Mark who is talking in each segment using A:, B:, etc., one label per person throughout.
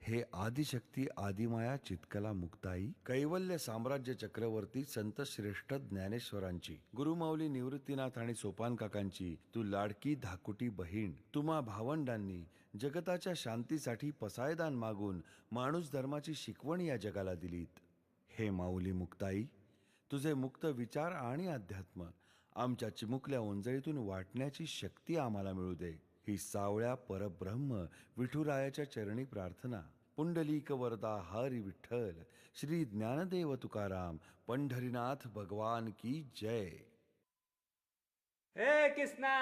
A: हे आदिशक्ती आदिमाया चित्कला मुक्ताई कैवल्य साम्राज्य चक्रवर्ती संत श्रेष्ठ ज्ञानेश्वरांची गुरुमाऊली निवृत्तीनाथ आणि सोपान काकांची तू लाडकी धाकुटी बहीण तुम्हा भावंडांनी जगताच्या शांतीसाठी पसायदान मागून माणूस धर्माची शिकवण या जगाला दिलीत. हे माऊली मुक्ताई, तुझे मुक्त विचार आणि अध्यात्म आमच्या चिमुकल्या ओंजळीतून वाटण्याची शक्ती आम्हाला मिळू दे. ही सावळ्या परब्रह्म विठुरायाच्या चरणी प्रार्थना. पुंडलीक वरदा हरी विठ्ठल, श्री ज्ञानदेव तुकाराम, पंढरीनाथ भगवान की जय.
B: हे कृष्णा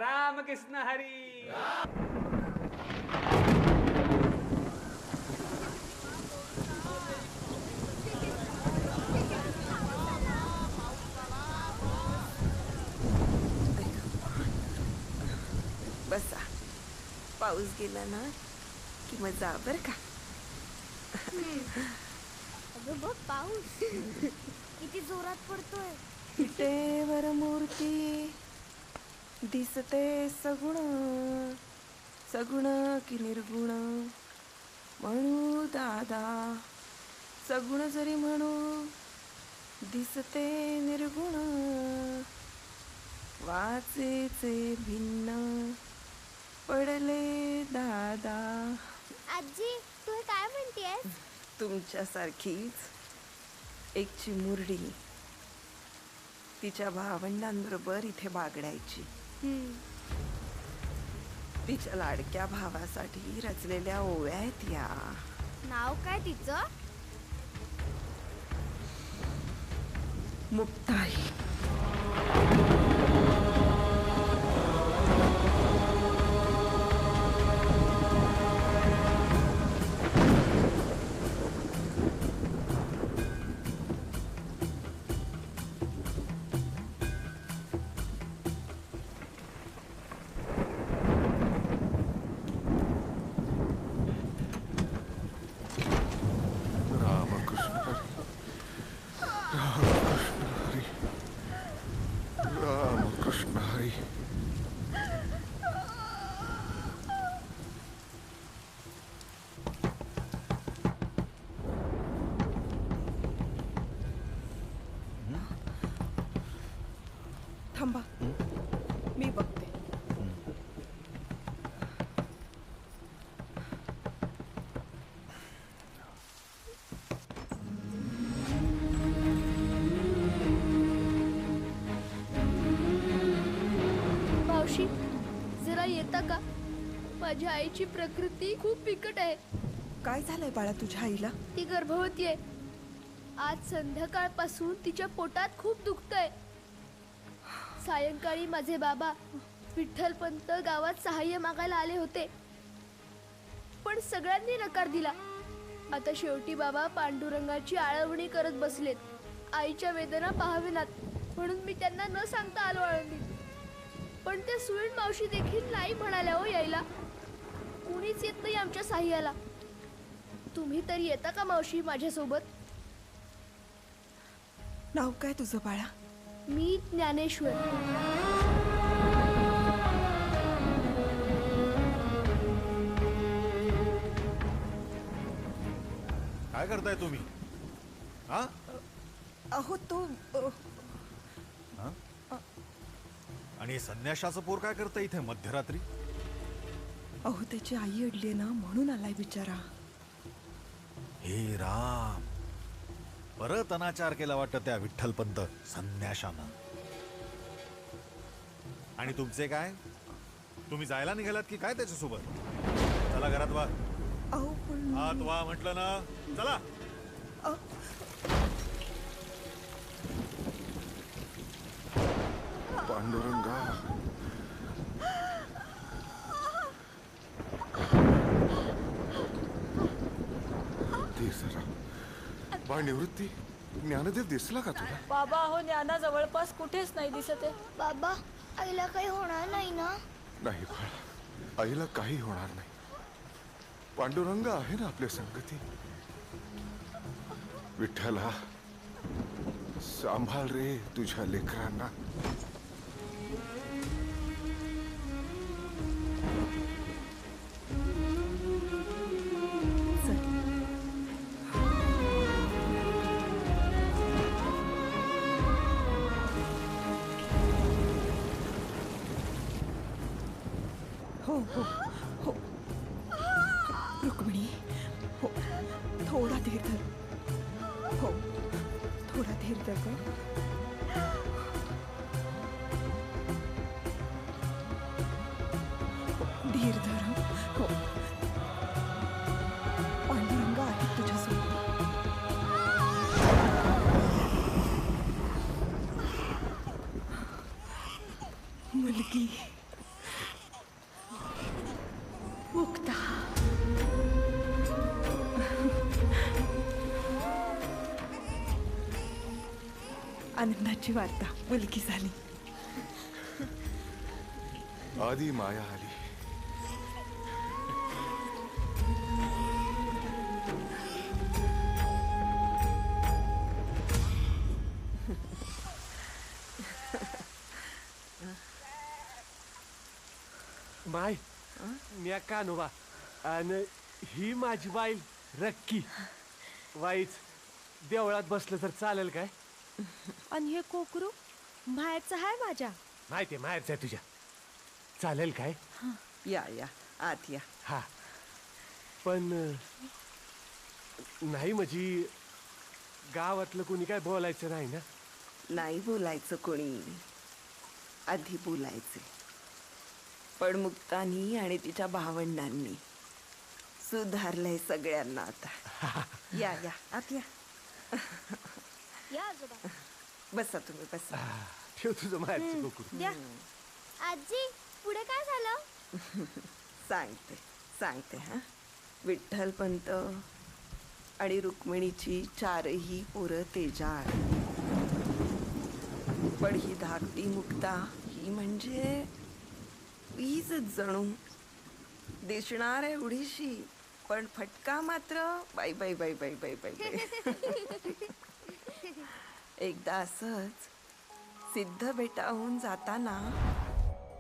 B: राम कृष्ण हरी.
C: बसा, पाऊस गेला ना की मग जा बर का.
D: अगं बघ पाऊस किती जोरात पडतोय.
C: विटेवर मूर्ती दिसते सगुण, सगुण की निर्गुण म्हणू दादा. सगुण जरी म्हणू दिसते निर्गुण, वाचेचे भिन्न पडले दादा.
D: आजी तू हे काय म्हणतेस?
C: तुमच्यासारखीच एक चिमुरडी तिच्या भावंडांबरोबर इथे बागडायची. तिच्या लाडक्या भावासाठी रचलेल्या ओव्या आहेत या.
D: नाव काय तिचं?
C: मुक्ताई.
E: रामकृष्ण हरी.
C: थांबा, मी बघते.
D: मावशी जरा येता का? माझ्या आईची प्रकृती खूप बिकट आहे.
C: काय झालंय बाळा तुझ्या आईला?
D: ती गर्भवती आहे. आज संध्याकाळपासून तिच्या पोटात खूप दुखतंय. सायंकाळी माझे बाबा विठ्ठलपंत गावात सहाय्य मागायला आले होते, पण सगळ्यांनी नकार दिला. आता शेवटी बाबा पांडुरंगाची आळवणी करत बसलेत. आईच्या वेदना पाहावेनात म्हणून मी त्यांना न सांगता आलो आळंदी. पण त्या सुईण मावशी देखील नाही म्हणाल्या हो यायला. कुणीच येत नाही आमच्या साह्याला. तुम्ही तरी येता का मावशी माझ्यासोबत?
C: नाव काय तुझं बाळा?
D: मी ज्ञानेश्वर.
E: काय करताय तुम्ही? हा?
C: अहो तो
E: आणि संन्याशाचं पोर काय करतं इथे मध्यरात्री?
C: अहो त्याची आई अडली ना म्हणून आलाय बिचारा.
E: हे राम, परत अनाचार केला वाटतं त्या विठ्ठलपंत संन्याशानं. आणि तुमचे काय? तुम्ही जायला निघालात की काय त्याच्यासोबत? चला घरात वा.
C: अहो पण
E: आत वा म्हटलं ना. चला.
F: पांडुरंगा, ते जरा बाळ निवृत्ती, ज्ञानदेव दिसला का तुला?
G: बाबा हो ज्ञाना जवळपास कुठेच नाही दिसत आहे.
D: बाबा आईला काही होणार नाही ना?
F: नाही बाळा, आईला काही होणार नाही. पांडुरंग आहे ना आपल्या संगती. विठ्ठला, सांभाळ रे तुझ्या लेकरांना.
C: चल हो हो हो रुक्मिणी हो थोडा धीर धर हो थोडा धीर धर ग धीर धर हो पांडुरंग आहे तुझ्यासोबत मुलगी मुक्ता आनंदाची वार्ता मुलगी झाली
F: आधी माया आली
B: माय म्या कानोबा आणि ही माझी बाईल रक्की वाईच देवळात बसलं तर चालेल काय?
C: आणि हे कोकरू बाहेरचं आहे माझ्या
B: माहिती आहे माहेरचं आहे तुझ्या चालेल काय?
C: या या आत या
B: हा पण नाही म्हणजे गावातलं कोणी काय बोलायचं नाही ना?
C: नाही बोलायचं कोणी आधी बोलायचे पण मुक्तानी आणि तिच्या भावंडांनी सुधारलंय सगळ्यांना आता या या आत या
D: या आजोबा
C: बसा तुम्ही बसा
B: ठेव तुझं माहेरचं कुकुर.
D: द्या आजी पुढे काय झालं?
C: सांगते सांगते हा विठ्ठलपंत आणि रुक्मिणीची चारही पोरं तेजाळ पण ही धाकटी मुक्ता ही म्हणजे वीजच जणू दिसणार एवढीशी पण फटका मात्र बाई बाई बाई बाई बाई बाई बाई एकदा असंच सिद्ध बेटाहून जाताना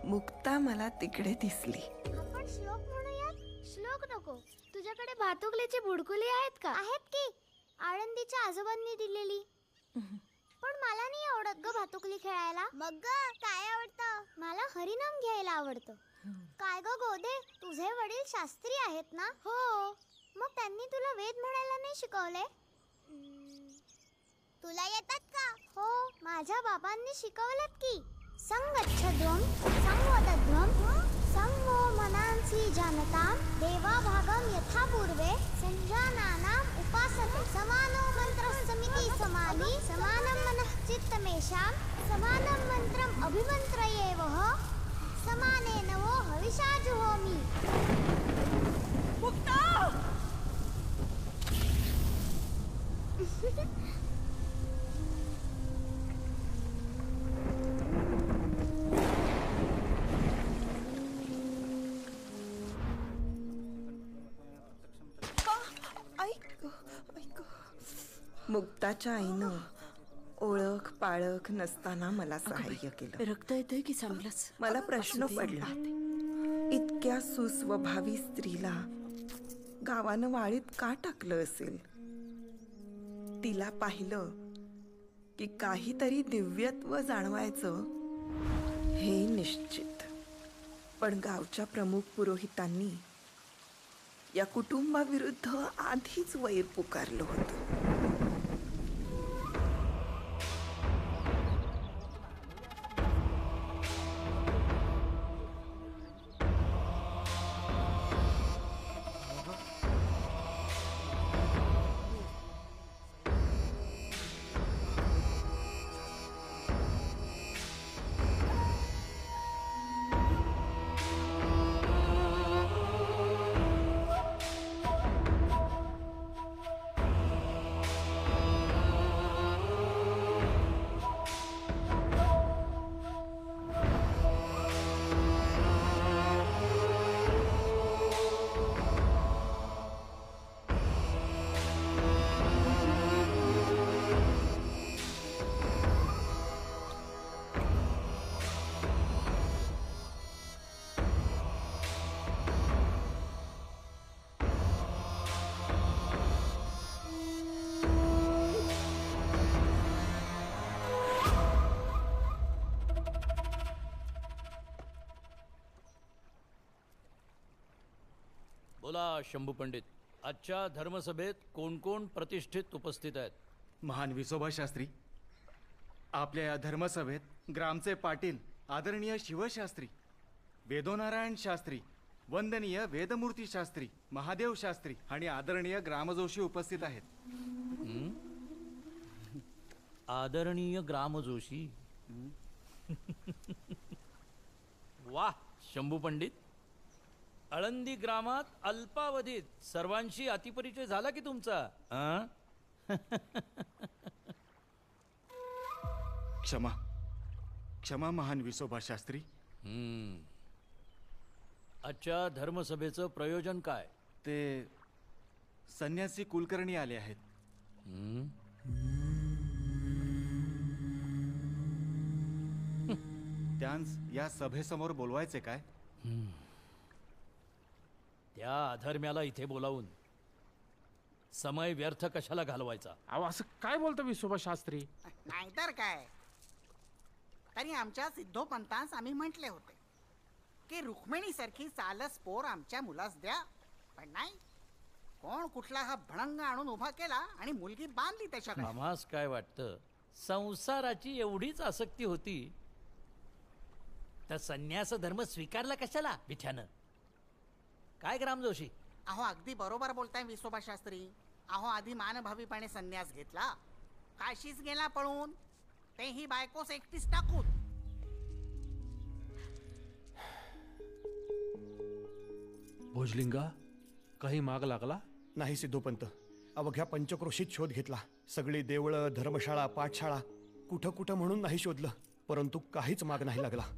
C: मुक्ता मला तिकडे दिसली.
D: आपण श्लोक म्हणूयात. श्लोक नको. तुझ्याकडे भातुकलीची बुडकुली आहेत का? आहेत की. आळंदीच्या आजोबांनी दिलेली. पण मला नाही आवडत ग भातुकली खेळायला. मग ग काय आवडतं? मला हरिनाम घ्यायला आवडतं. काय ग गोदे तुझे वडील शास्त्री आहेत ना? हो. मग त्यांनी तुला वेद म्हणायला नाही शिकवले? तुला येतात का? हो माझ्या बाबांनी शिकवलेत की. संगच्छध्वम संवदध्वम संगो मनांसी जानताम देवा भागम यथा पूर्वे संजानानाम उपासते समानो मंत्र समिति समानी समानं मनः चित्तमेषां समानं मंत्रम अभिमंत्रयेवः समानेन वो हविषा जुहोमि.
C: मुक्ताच्या आईनं ओळख पाळख नसताना मला सहाय्य केलं.
G: रक्त येतंय की चांगलंच?
C: मला प्रश्न पडला इतक्या सुस्वभावी स्त्रीला गावानं वाळीत का टाकलं असेल. तिला पाहिलं की काहीतरी दिव्यत्व जाणवायचं हे निश्चित. पण गावच्या प्रमुख पुरोहितांनी या कुटुंबाविरुद्ध आधीच वैर पुकारलं होतं.
H: बोला शंभू पंडित. आजच्या धर्मसभेत कोण कोण प्रतिष्ठित उपस्थित आहेत?
I: महान विसोबा शास्त्री, आपल्या या धर्मसभेत ग्रामचे पाटील आदरणीय शिवशास्त्री, वेदोनारायण शास्त्री, वंदनीय वेदमूर्ती शास्त्री, महादेव शास्त्री आणि आदरणीय ग्रामजोशी उपस्थित आहेत.
H: आदरणीय ग्रामजोशी. वाह शंभू पंडित, आळंदी ग्रामात अल्पावधीत सर्वांशी अतिपरिचय झाला की तुमचा? आ?
I: क्षमा क्षमा महान विसोबा शास्त्री.
H: आजच्या धर्मसभेचं प्रयोजन काय?
I: ते संन्यासी कुलकर्णी आले आहेत. त्यांस या सभेसमोर बोलवायचे काय?
H: त्या अधर्म्याला इथे बोलावून समय व्यर्थ कशाला घालवायचा?
B: अहो असं काय बोलतो विसोबा शास्त्री?
J: नाहीतर काय. तरी आमच्या सिद्धोपंतांस आम्ही म्हटले होते की रुक्मिणी सारखी चालस पोर आमच्या मुलास द्या, पण नाही. कोण कुठला हा भणंग आणून उभा केला आणि मुलगी बांधली त्याच्याकडे.
H: आम्हास काय वाटतं, संसाराची एवढीच आसक्ती होती तर संन्यास धर्म स्वीकारला कशाला विठ्यानं? काय ग्रामजोशी?
J: अहो अगदी बरोबर बोलताय विसोबा शास्त्री. अहो आधी मानभावीपणे संन्यास घेतला, काशीच गेला पळून, तेही बायकोस एकटीच टाकून.
B: भोजलिंगा, काही माग लागला?
K: नाही सिद्धोपंत, अवघ्या पंचक्रोशीत शोध घेतला. सगळी देवळं, धर्मशाळा, पाठशाळा कुठं कुठं म्हणून नाही शोधलं, परंतु काहीच माग नाही लागला.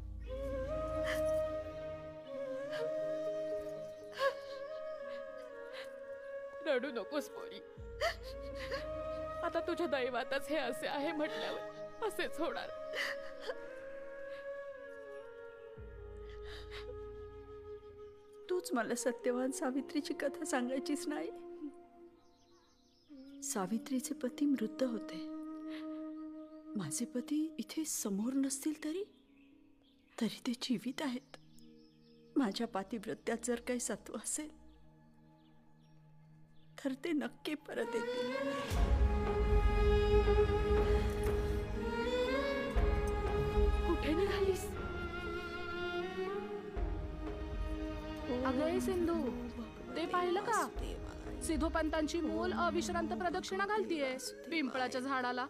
C: रडू नकोस पोरी. आता तुझ्या दैवातच हे असे आहे म्हटल्यावर असेच होणार. तूच मला सत्यवान सावित्रीची कथा सांगायचीच नाही. सावित्रीचे पती मृत होते. माझे पती इथे समोर नसतील तरी ते जीवित आहेत. माझ्या पातिव्रत्यात जर काही सत्व असेल तर ते नक्की परत येतील. कुठे निघालीस?
L: अगं सिंधू, ते पाहिलं का? सिद्धोपंतांची मूल अविश्रांत प्रदक्षिणा घालतीये पिंपळाच्या झाडाला.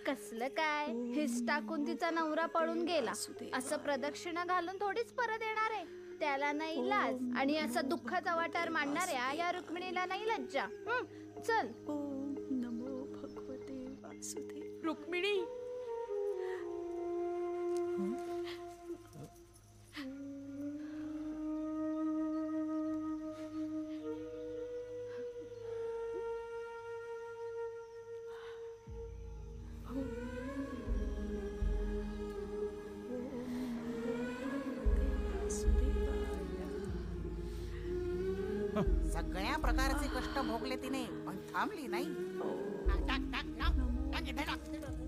D: कसलं काय? हिस टाकून तिचा नवरा पळून गेला असं प्रदक्षिणा घालून थोडीच परत येणार आहे. त्याला नाही लाज आणि असा दुःखाचा वाटार मांडणाऱ्या या रुक्मिणीला नाही लज्जा. चल.
C: ओम नमो भगवते वासुदेव. रुक्मिणी,
J: सगळ्या प्रकारचे कष्ट भोगले तिने, पण थांबली नाही.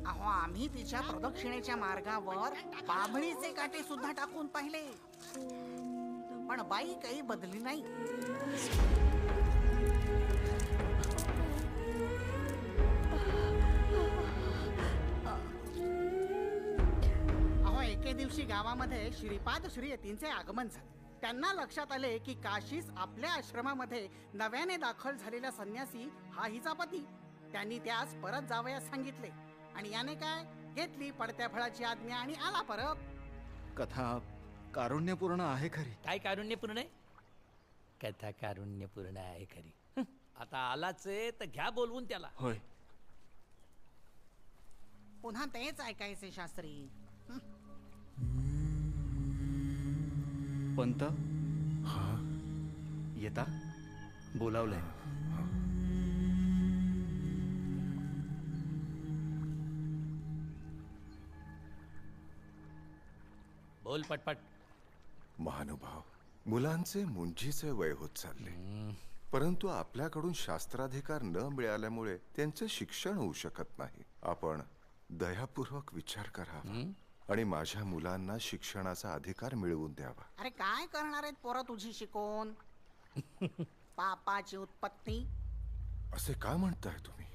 J: अहो आम्ही तिच्या प्रदक्षिणेच्या मार्गावर बाभळीचे काटे सुद्धा टाकून पाहिले, पण बाई काही बदली नाही. अहो एके दिवशी गावामध्ये श्रीपाद श्रीयतींचे आगमन झाले. त्यांना लक्षात आले की काशीस आपल्या आश्रमामध्ये नव्याने दाखल झालेला संन्यासी हा हिचा पती. त्यांनी त्यास परत जावयास सांगितले आणि याने काय घेतली पडत्या फळाची आज्ञा आणि आला परत.
I: कथा कारुण्यपूर्ण आहे खरी.
H: काय कारुण्यपूर्ण आहे? कथा कारुण्यपूर्ण आहे खरी. आता आलाच आहे तर घ्या बोलवून त्याला.
I: होय.
J: पुन्हा तेच ऐकायचे शास्त्री.
I: पंत येता बोलावलंय.
H: बोल पटपट.
F: महानुभाव, मुलांचे मुंजीचे वय होत चालले, परंतु आपल्याकडून शास्त्राधिकार न मिळाल्यामुळे त्यांचे शिक्षण होऊ शकत नाही. आपण दयापूर्वक विचार करावा आणि माझ्या मुलांना शिक्षणाचा अधिकार मिळवून द्यावा.
J: अरे काय करणार आहेत पोरं तुझी शिकून? पापाची उत्पत्ती.
F: असे का म्हणताय तुम्ही?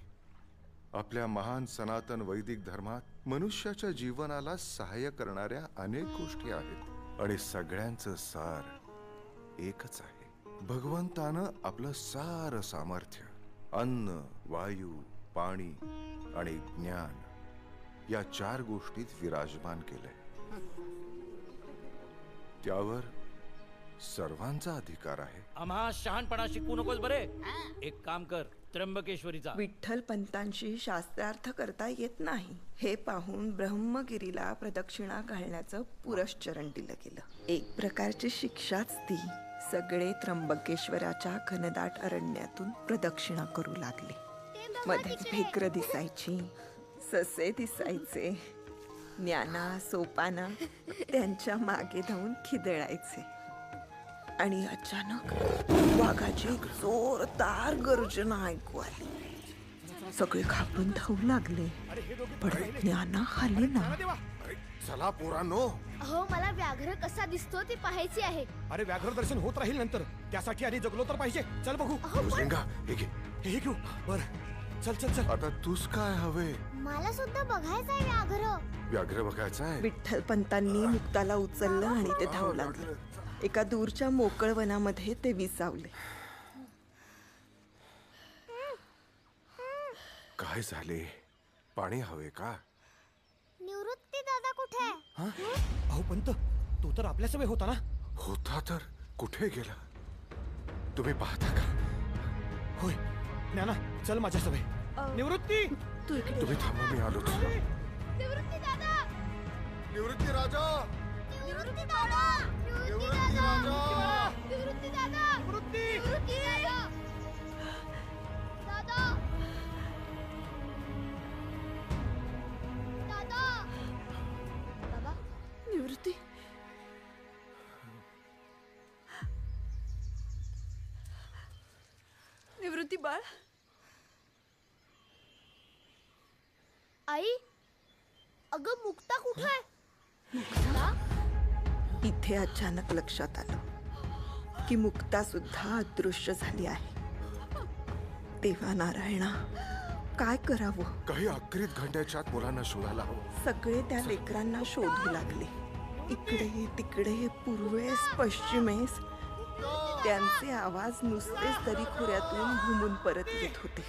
F: आपल्या महान सनातन वैदिक धर्मात मनुष्याच्या जीवनाला सहाय्य करणाऱ्या अनेक गोष्टी आहेत आणि सगळ्यांचं सार एकच आहे. भगवंतानं आपलं सारं सामर्थ्य अन्न, वायू, पाणी आणि ज्ञान या 4 गोष्टीत विराजमान केलंय. त्यावर सर्वांचा अधिकार आहे.
H: आम्हा शहाणपणा शिकवू नकोस बरे. एक काम कर, त्र्यंबकेश्वरीचा.
M: विठ्ठल पंतांशी शास्त्रार्थ करता येत नाही हे पाहून ब्रह्मगिरीला प्रदक्षिणा घालण्याचं पुरश्चरण दिलं गेलं. एक प्रकारची शिक्षाच ती. सगळे त्र्यंबकेश्वराच्या घनदाट अरण्यातून प्रदक्षिणा करू लागले. मध्ये भेकर दिसायची, ससे दिसायचे. ज्ञाना सोपाना त्यांच्या मागे धावून खिदळायचे आणि अचानक वाघाची जोरदार गर्जना ऐकू आली. सगळे घाबरून धावू लागले, पण ज्ञाना खाली ना.
F: चला पोरांनो.
D: अहो मला व्याघ्र कसा दिसतो ते पाहायचे आहे.
K: अरे व्याघ्र दर्शन होत राहील नंतर, त्यासाठी आधी जगलो तर पाहिजे. चल बघू.
F: भुजंगा, हे घे.
K: हे घेऊ. बर चल चल चल.
F: आता तूच काय हवे?
D: मला सुद्धा बघायचं आहे व्याघ्र.
F: व्याघ्र बघायचं आहे?
M: विठ्ठल पंतांनी मुक्ताला उचललं आणि ते धावू लागले. एका दूरच्या मोकळ वनामध्ये ते विसावले.
F: काय झाले? पाणी हवे का?
D: निवृत्ती दादा कुठे आहे?
K: हा? अहो पंत, तो तर आपल्या सवय होता ना.
F: होता तर कुठे गेला? तुम्ही पाहता का?
K: होय. ज्ञाना चल माझ्या सवय. निवृत्ती
F: तुम्ही थांबा, मी आलो.
D: निवृत्ती दादा.
F: निवृत्ती राजा.
D: निवृत्ती दादा. निवृत्ती दादा. निवृत्ती दादा. निवृत्ती दादा. दादा. दादा. बाबा.
C: निवृत्ती. निवृत्ती बाळ.
D: आई, अगं मुक्ता कुठे आहे?
M: इथे अचानक लक्षात आलं की मुक्ता सुद्धा अदृश्य झाली आहे. तेव्हा नारायणा काय करावं?
F: काही अकरीत घंट्याच्या आत मुलांना शोधायला हवं.
M: सगळे त्या लेकरांना शोधू लागले. इकडे तिकडे, पूर्वेस पश्चिमेस त्यांचे आवाज नुसतेच दरीखोऱ्यातून घुमून परत येत होते.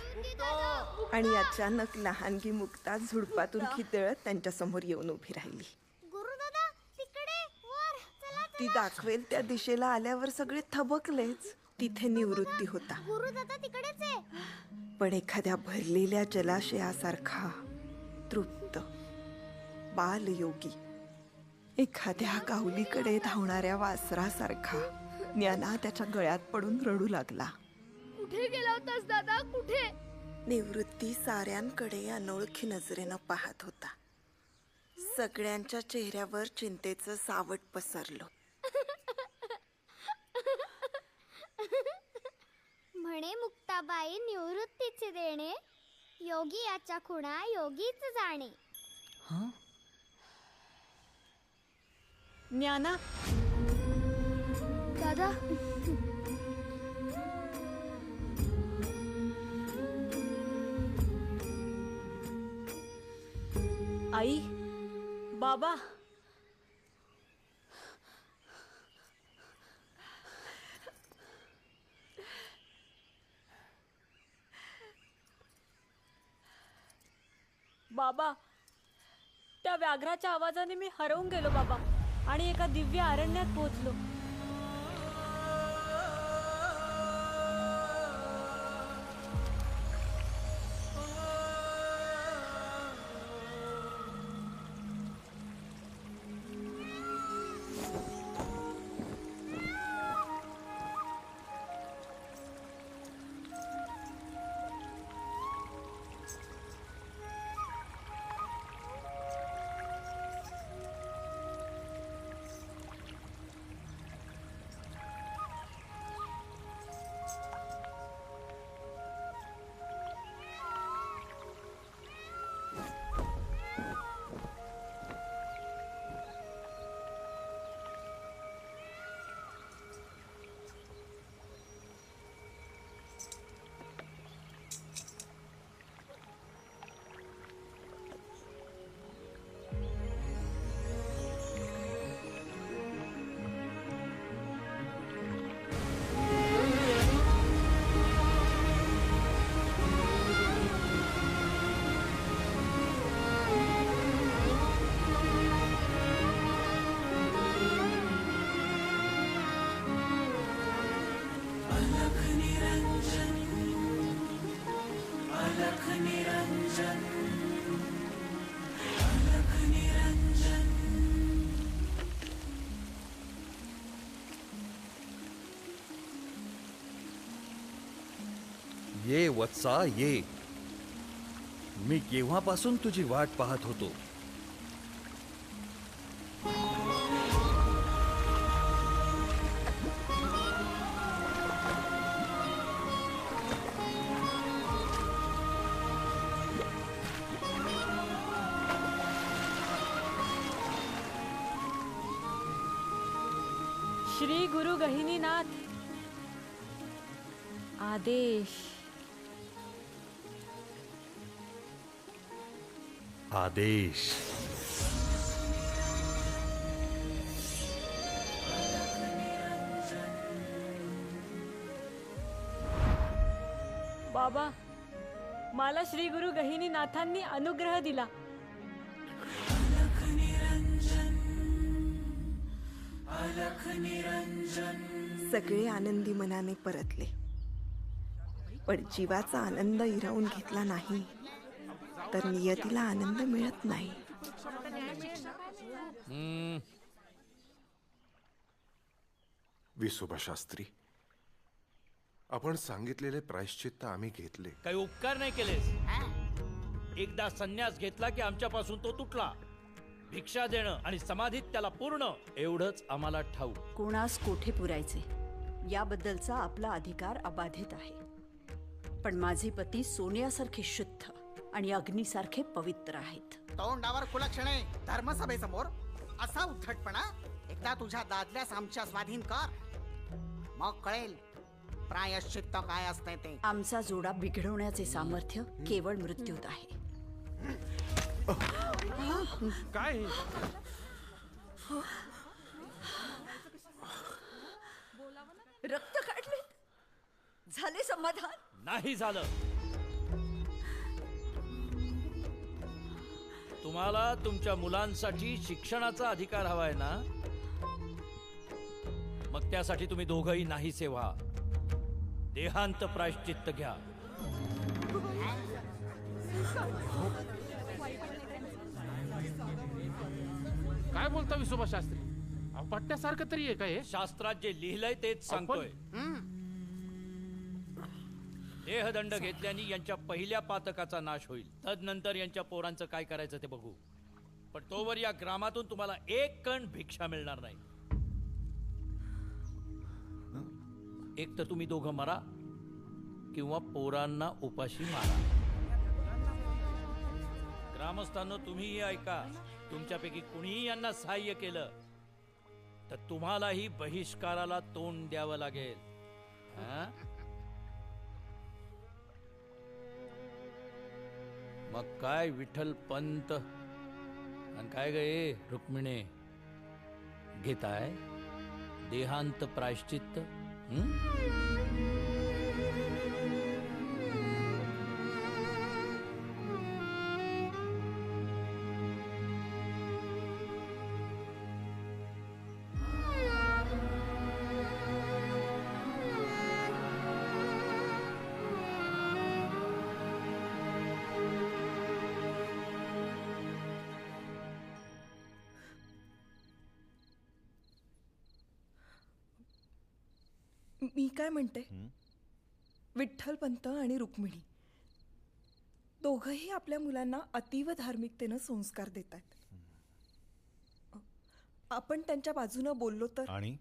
M: आणि अचानक लहानगी मुक्ता झुडपातून खिदळत त्यांच्या समोर येऊन उभी राहिली.
D: गुरुदादा तिकडे वर चला.
M: ती दाखवेल त्या दिशेला आल्यावर सगळे थबकलेच. तिथे निवृत्ती होता.
D: गुरुदादा तिकडेच आहे.
M: पण एखाद्या भरलेल्या जलाशयासारखा, तृप्त, बालयोगी, एखाद्या कावलीकडे धावणाऱ्या वासरासारखा ज्ञाना त्याच्या गळ्यात पडून रडू लागला.
D: कुठे गेला होतास दादा? कुठे?
M: निवृत्ती साऱ्यांकडे अनोळखी नजरेनं पाहत होता. सगळ्यांच्या चेहऱ्यावर चिंतेचं सावट पसरलं.
D: म्हणे मुक्ताबाई निवृत्तीचे देणे, योगी याच्या खुणा योगीच जाणे.
G: ज्ञाना.
D: दादा.
G: आई, बाबा. बाबा, त्या व्याघ्राच्या आवाजाने मी हरवून गेलो बाबा आणि एका दिव्य अरण्यात पोहोचलो.
A: ये वत्सा ये. मी केव्हापासून तुझी वाट पाहत होतो.
G: श्री गुरु गहिनीनाथ आदेश.
A: आदेश.
G: बाबा, मला श्री गुरु गहिनीनाथांनी अनुग्रह दिला.
M: सगळे आनंदी मनाने परतले, पण जीवाचा आनंद हिरावून घेतला नाही तर नियतीला आनंद मिळत नाही.
F: विसोबा शास्त्री, आपण सांगितलेले प्रायश्चित्त आम्ही घेतले.
H: काही उपकार नाही केलेस. एकदा संन्यास घेतला की आमच्यापासून तो तुटला. भिक्षा देणं आणि समाधीत त्याला पूर्ण, एवढंच आम्हाला ठाऊक.
C: कोणास कोठे पुरायचे याबद्दलचा आपला अधिकार अबाधित आहे. पण माझे पती सोन्यासारखे शुद्ध आणि अग्नीसारखे पवित्र आहेत.
J: तोंडावर कुलक्षणे धर्मसभेसमोर असा उद्धटपणा. एकदा तुझ्या दादल्यास आमच्या स्वाधीन कर, मग कळेल प्रायश्चित्त काय असते ते.
C: आमचा जोडा बिघडवण्याचे सामर्थ्य केवळ मृत्यूत आहे.
B: काय
C: रक्त काढले, झाले समाधान?
H: नाही झालं. तुम्हाला तुमच्या मुलांसाठी शिक्षणाचा अधिकार हवाय ना, मग त्यासाठी तुम्ही दोघंही नाही सेवा देहांत प्रायश्चित्त घ्या.
B: काय बोलता विसोबा शास्त्री? पट्ट्यासारखं तरी आहे का हे?
H: शास्त्रात जे लिहिलंय तेच सांगतोय. देहदंड घेतल्याने यांच्या पहिल्या पातकाचा नाश होईल. तदनंतर यांच्या पोरांचं काय करायचं ते बघू. पण तोवर या ग्रामातून तुम्हाला एक कण भिक्षा मिळणार नाही. एक तर तुम्ही दोघं मरा किंवा पोरांना उपाशी मारा. ग्रामस्थांनो, तुम्हीही ऐका. तुमच्यापैकी कुणीही यांना सहाय्य केलं तर तुम्हालाही बहिष्काराला तोंड द्यावं लागेल. मग काय विठ्ठल पंत आणि काय गे रुक्मिणे, घेताय देहांत प्रायश्चित्त?
M: मी काय म्हणते, विठ्ठलपंत आणि रुक्मिणी दोघंही आपल्या मुलांना अतीव धार्मिकतेनं संस्कार देत आहेत. आपण त्यांच्या बाजूनं बोललो तर.
E: आणि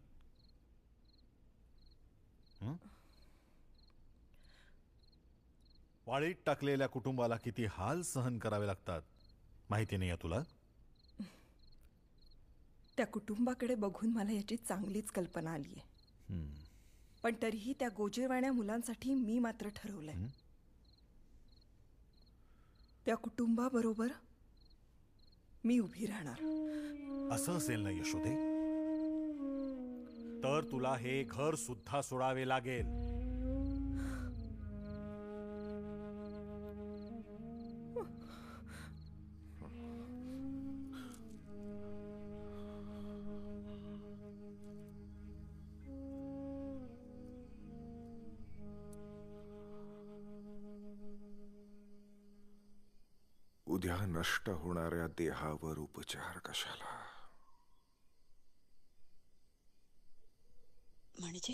E: वाळीत टाकलेल्या कुटुंबाला किती हाल सहन करावे लागतात माहिती नाही तुला?
M: त्या कुटुंबाकडे बघून मला याची चांगलीच कल्पना आली आहे. पण तरीही त्या गोजीरवाण्या मुलांसाठी मी मात्र ठरवलंय, त्या कुटुंबाबरोबर मी उभी राहणार.
E: असं असेल ना यशोदे, तर तुला हे घर सुद्धा सोडावे लागेल.
F: उद्या नष्ट होणाऱ्या देहावर उपचार कशाला?
C: म्हणजे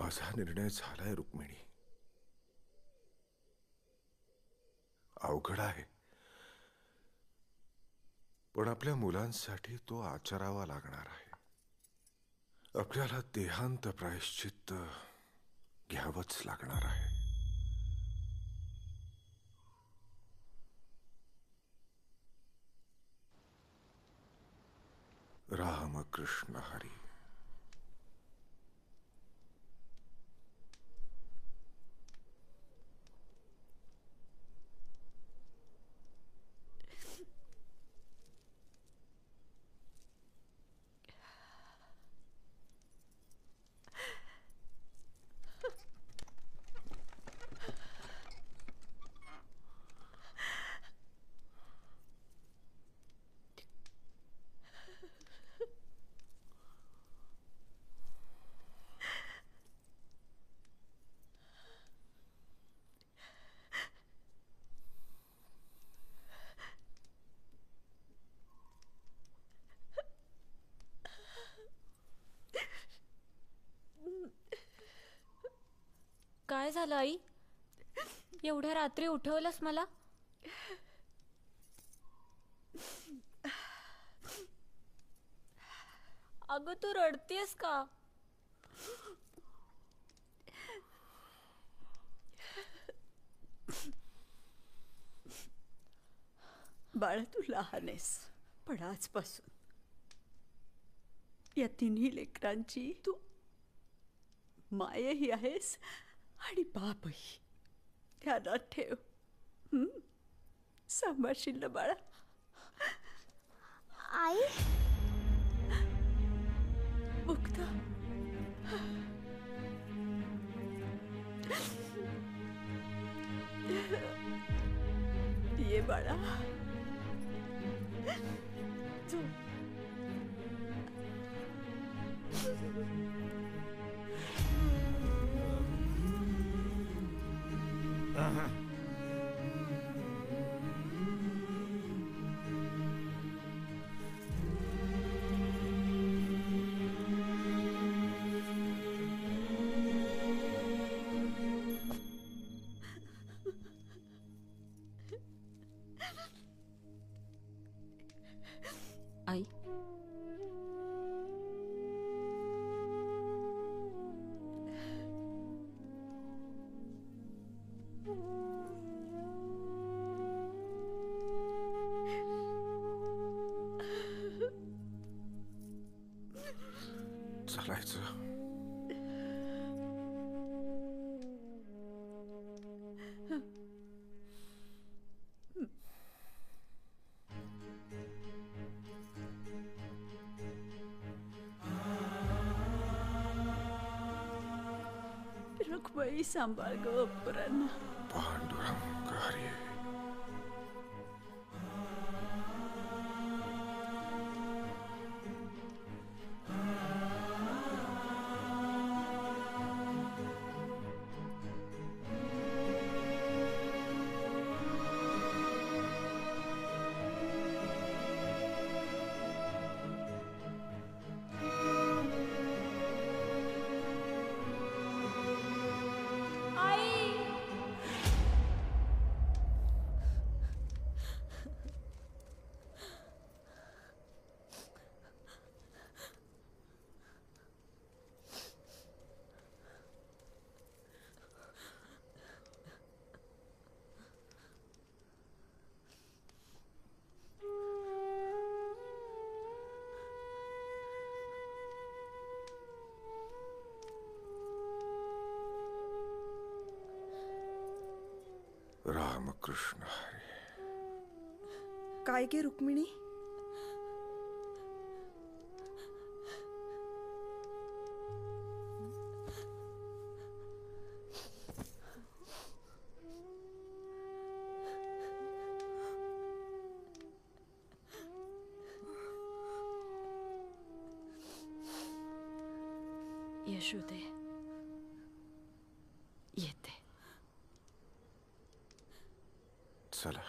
F: माझा निर्णय झालाय रुक्मिणी. अवघड आहे, पण आपल्या मुलांसाठी तो आचरावा लागणार आहे. आपल्याला देहांत प्रायश्चित्त घ्यावंच लागणार आहे. रामकृष्ण हरी.
G: काय झालं आई? एवढ्या रात्री उठवलंस मला? अगं तू रडतेस का?
C: बाळा तू लहान आहेस, पण आजपासून या तिन्ही लेकरांची तू मायही आहेस आणि बापही. ध्यानात ठेव. सांभाळशील ना बाळा?
D: आई
C: मुक्ता, ये बाळा.
G: आई,
F: चालायचं.
C: रुक्मिणी सांभाळ ग पोरांना.
F: पांडुरंग हरी. रामकृष्ण हरी.
M: काय गे रुक्मिणी?
C: यशोदे, येते.
F: चला.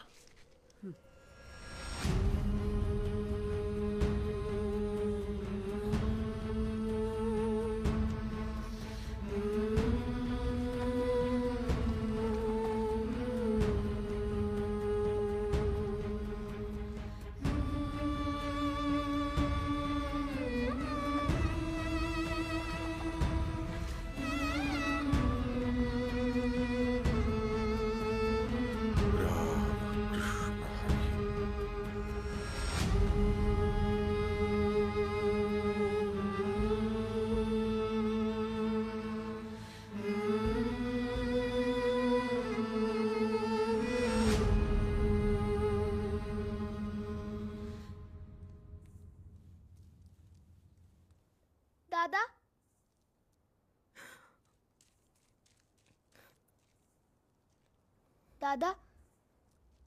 D: दादा,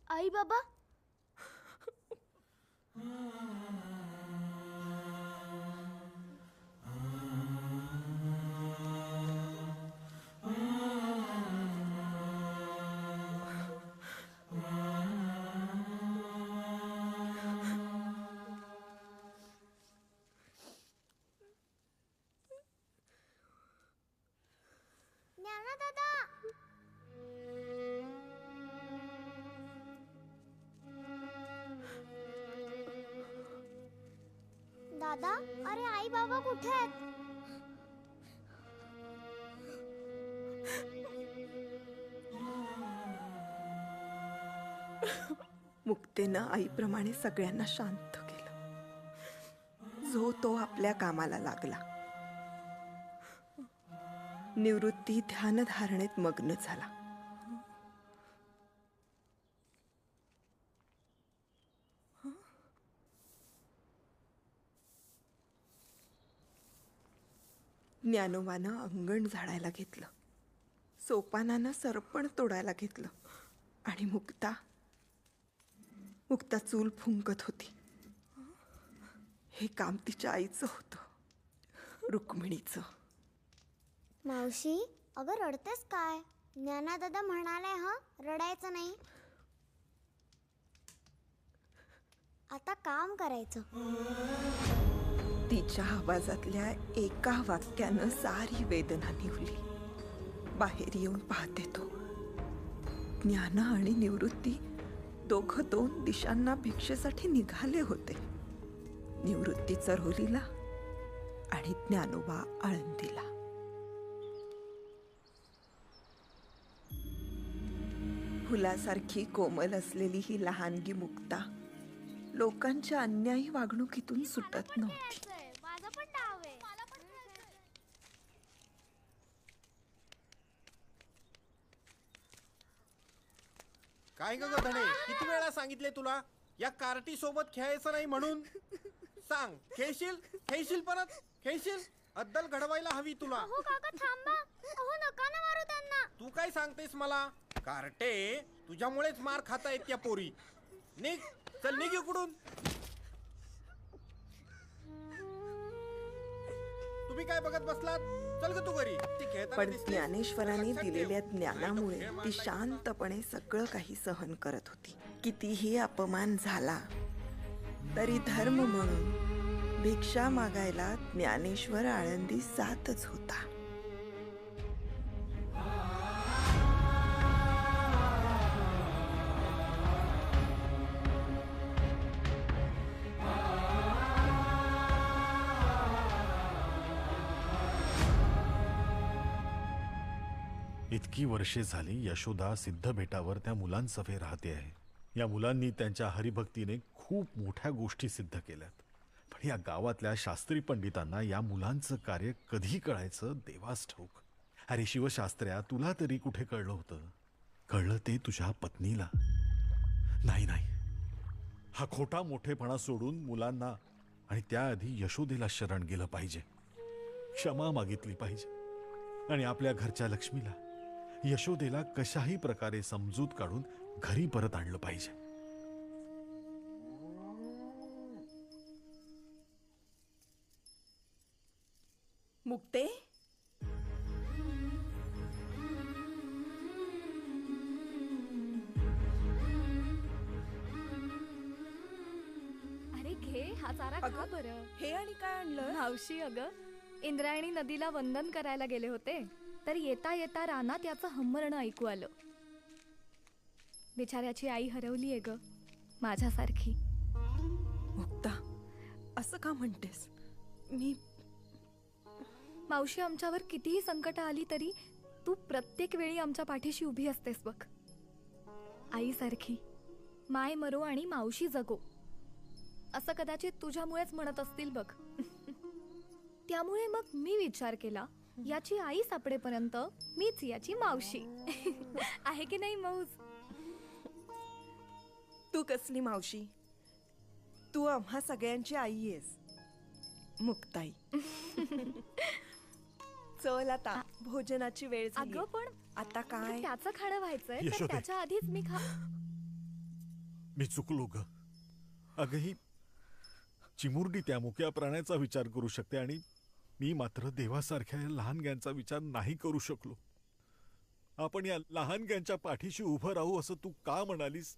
D: आई बाबा. ज्ञाना दादा. दादा, अरे आई बाबा कुठे आहेत?
M: मुक्तेनं आईप्रमाणे सगळ्यांना शांत केलं. जो तो आपल्या कामाला लागला. निवृत्ती ध्यानधारणेत मग्न झाला. ज्ञानोबानं अंगण झाडायला घेतलं. सोपानानं सरपण तोडायला घेतलं. आणि मुक्ता चूल फुंकत होती. हे काम तिच्या आईचं होतं, रुक्मिणीचं.
N: मावशी, अगं रडतेस काय? ज्ञाना दादा म्हणाले रडायचं नाही. आता काम करायचं.
M: तिच्या आवाजातल्या एका वाक्यानं सारी वेदना निवली. बाहेर येऊन पाहते तो. ज्ञाना आणि निवृत्ती दोघं 2 दिशांना भिक्षेसाठी निघाले होते. निवृत्ती चरोलीला आणि ज्ञानोबा आळंदीला. फुलासारखी कोमल असलेली ही लहानगी मुक्ता लोकांच्या अन्यायी वागणुकीतून सुटत नव्हती.
N: माझा पण डाव आहे.
O: काय ग धणे, किती वेळा सांगितले तुला या कार्टी सोबत खेळायचं नाही म्हणून? सांग, खेळशील परत खेळशील? अद्दल घडवायला हवी तुला.
N: अहो काका थांबा. अहो नका ना मारू त्यांना.
O: तू काय सांगतेस मला? कार्टे, तुझ्यामुळेच मार खाता येत त्या पोरी. निघ, चल निघ इकडून. तुम्ही काय बघत बसलात? चल ग तू घरी. ती खेळताना
M: पण
O: दिसतेस.
M: ज्ञानेश्वराने
O: लक्षात ठेव.
M: दिलेल्या ज्ञानामुळे ती शांतपणे सगळं काही सहन करत होती. कितीही अपमान झाला तरी धर्म म्हणून भिक्षा मागायला ज्ञानेश्वर आळंदी जातच होता.
E: इतकी वर्षे झाली यशोदा सिद्धबेटावर त्या मुलांसवे राहते आहे. या मुलांनी त्यांच्या हरिभक्तीने खूप मोठ्या गोष्टी सिद्ध केल्यात. पण या गावातल्या शास्त्री पंडितांना या मुलांचं कार्य कधी कळायचं देवास ठाऊक. अरे शिवशास्त्र्या, तुला तरी कुठे कळलं होतं? कळलं ते तुझ्या पत्नीला. नाही, हा खोटा मोठेपणा सोडून मुलांना आणि त्याआधी यशोदेला शरण गेलं पाहिजे. क्षमा मागितली पाहिजे आणि आपल्या घरच्या लक्ष्मीला, यशोदेला कशाही प्रकारे समजूत काढून घरी परत आणलं पाहिजे.
M: मुक्ते,
P: अरे घे हा चारा खा बरं.
M: हे आणि काय आणलं?
P: मावशी, अगं इंद्रायणी नदीला वंदन करायला गेले होते तर येता येता रानात याचं हंबरणं ऐकू आलं. बिचाऱ्याची आई हरवलीये ग, माझ्यासारखी.
M: मुक्ता, असं का म्हणतेस? मी
P: मावशी, आमच्यावर कितीही संकट आली तरी तू प्रत्येक वेळी आमच्या पाठीशी उभी असतेस बघ. आईसारखी. माय मरो आणि मावशी जगो असं कदाचित तुझ्यामुळेच म्हणत असतील बघ. त्यामुळे मग मी विचार केला, याची आई सापडेपर्यंत मीच याची मावशी. आहे की नाही मौज?
M: तू कसली मावशी? तू आम्हा सगळ्यांची आई आहेस, मुक्ताई. चल आता भोजनाची वेळ झाली.
P: अगं पण
M: आता काय?
P: त्याचं खाणं व्हायचंय तर
E: यशोदे.
P: त्याच्या आधीच मी
E: मी चुकलो ग. अगं ही चिमुरडी त्या मुक्या प्राण्याचा विचार करू शकते आणि मी मात्र देवासारख्या या लहानग्यांचा विचार नाही करू शकलो. आपण या लहानग्यांच्या पाठीशी उभं राहू असं तू का म्हणालीस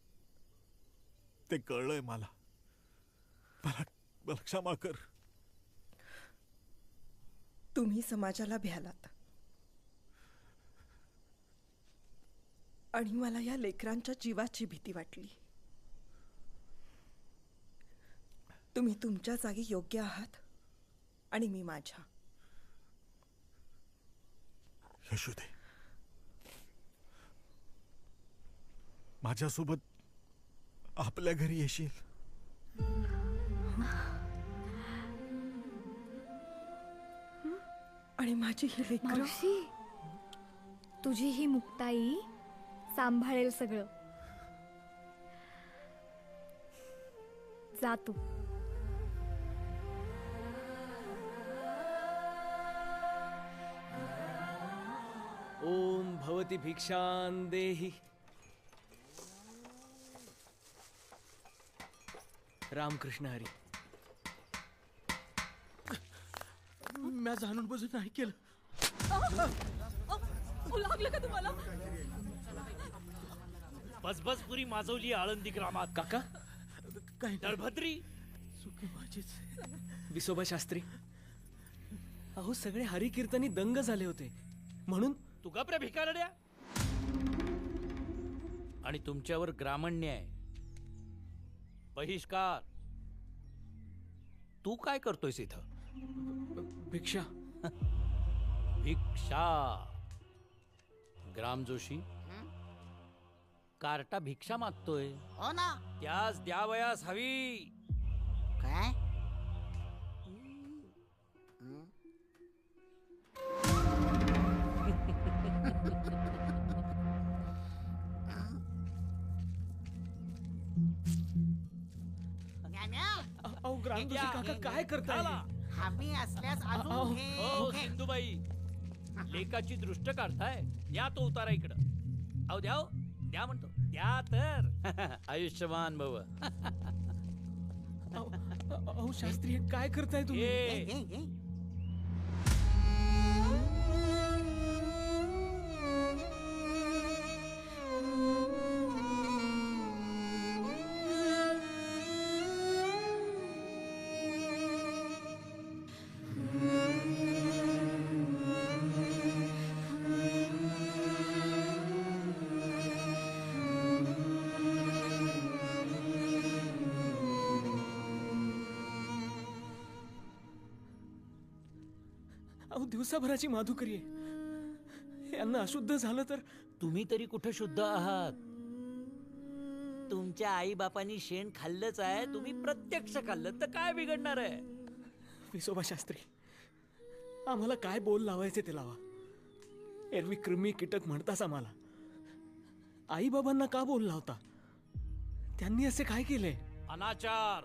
E: ते कळलंय मला. मला क्षमा कर.
M: तुम्ही समाजाला भ्यालात आणि मला या लेकरांच्या जीवाची भीती वाटली. तुम्ही तुमच्या जागी योग्य आहात आणि मी माझ्या.
E: यशोदे, माझ्यासोबत आपल्या घरी येशील?
M: आणि माझी ही लेकरं.
P: मावशी, तुझी ही मुक्ताई सांभाळेल सगळं. जा तू.
Q: ओम भवती भिक्षां देहि. रामकृष्ण हरी.
B: मी जाणून बुजून नाही केलं.
G: लागलं का तुम्हाला?
H: बसबसपुरी माजवली आळंदी ग्रामात.
Q: काका
B: काय
H: दळभद्री
B: चुकी माझीच.
Q: विसोबा शास्त्री, अहो सगळे हरिकीर्तनी दंग झाले होते म्हणून.
H: तू गप्रे भिकारड्या. आणि तुमच्यावर ग्रामन्याय, बहिष्कार. तू काय करतोयस इथं?
Q: भिक्षा.
H: भिक्षा. ग्राम जोशी, कार्टा भिक्षा मागतोय.
J: हो ना.
H: त्यास द्यावयास हवी.
J: काय?
Q: अहो ग्रामदोषी काका काय करताय?
J: हमी असल्यास अजून घे.
H: हो सिंधुबाई, लेकाची दृष्ट काढताय. या तो उतारा इकडं. अहो द्याव, द्या म्हणतो. द्या तर. आयुष्यमान भव.
Q: अहो शास्त्री काय करताय तुम्ही? अहो दिवसाभराची माधुकरी आहे. यांना अशुद्ध झालं तर?
H: तुम्ही तरी कुठे शुद्ध आहात? तुमच्या आई बापांनी शेण खाल्लंच आहे. तुम्ही प्रत्यक्ष खाल्लं तर काय बिघडणार आहे?
Q: विसोबा शास्त्री, आम्हाला काय बोल लावायचे ते लावा. एरवी कृमी कीटक म्हणताच आम्हाला. आई बाबांना का बोल लावता? त्यांनी असे काय केले?
H: अनाचार.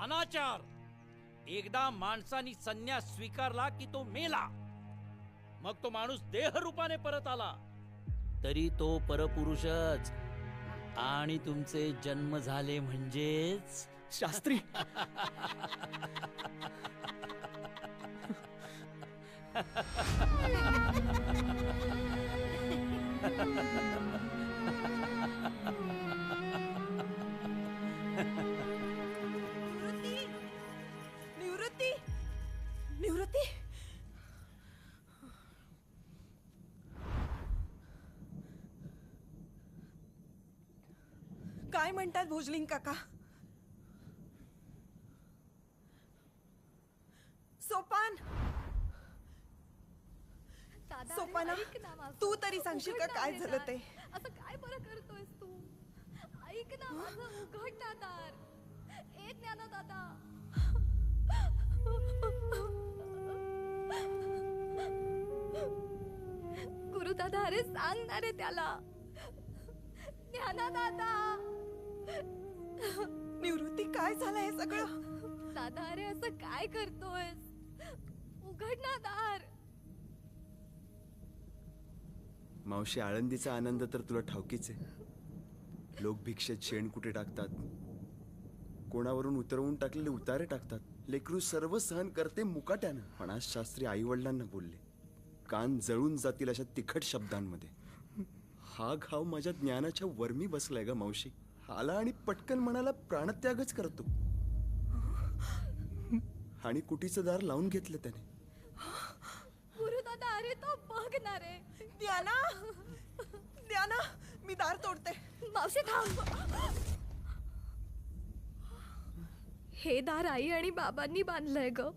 H: अनाचार. एकदा माणसाने संन्यास स्वीकारला की तो मेला. मग तो माणूस देह रूपाने परत आला तरी तो परपुरुषच. आणि तुमचे जन्म झाले म्हणजेच
Q: शास्त्री.
M: निवृत्ती, निवृत्ती. काय म्हणतात भोजलिंग काका? सोपान. सोपाना, तू तरी सांगशील का काय झालं ते?
P: असं काय बरं करतोयस तू? ऐक ना माझं, उघड ना दार. ए ज्ञानदाता. गुरुदादा, अरे सांग ना रे त्याला. ज्ञानदाता.
M: निवृत्ती, काय झालं हे सगळं?
P: दादा, अरे असं काय करतोयस? उघड ना दार.
K: मावशी, आळंदीचा आनंद तर तुला ठाऊकीच आहे. लोक भिक्षेत शेण कुठे टाकतात, कोणावरून उतरवून टाकलेले उतारे टाकतात. लेकरू सर्व सहन करते मुकाट्यानं. पण आज शास्त्री आई वडिलांना बोलले, कान जळून जातील अशा तिखट शब्दांमध्ये. हा घाव माझ्या ज्ञानाच्या वर्मी बसलाय ग मावशी. आला आणि पटकन मनाला प्राणत्यागच करतो. आणि कुटीचं दार लावून घेतलं त्याने.
P: गुरुदादा, अरे तो बघणार रे.
M: द्याना, द्याना, मी दार तोडते.
P: मावशी थांब. हे दार आई आणि बाबांनी बांधलंय ग,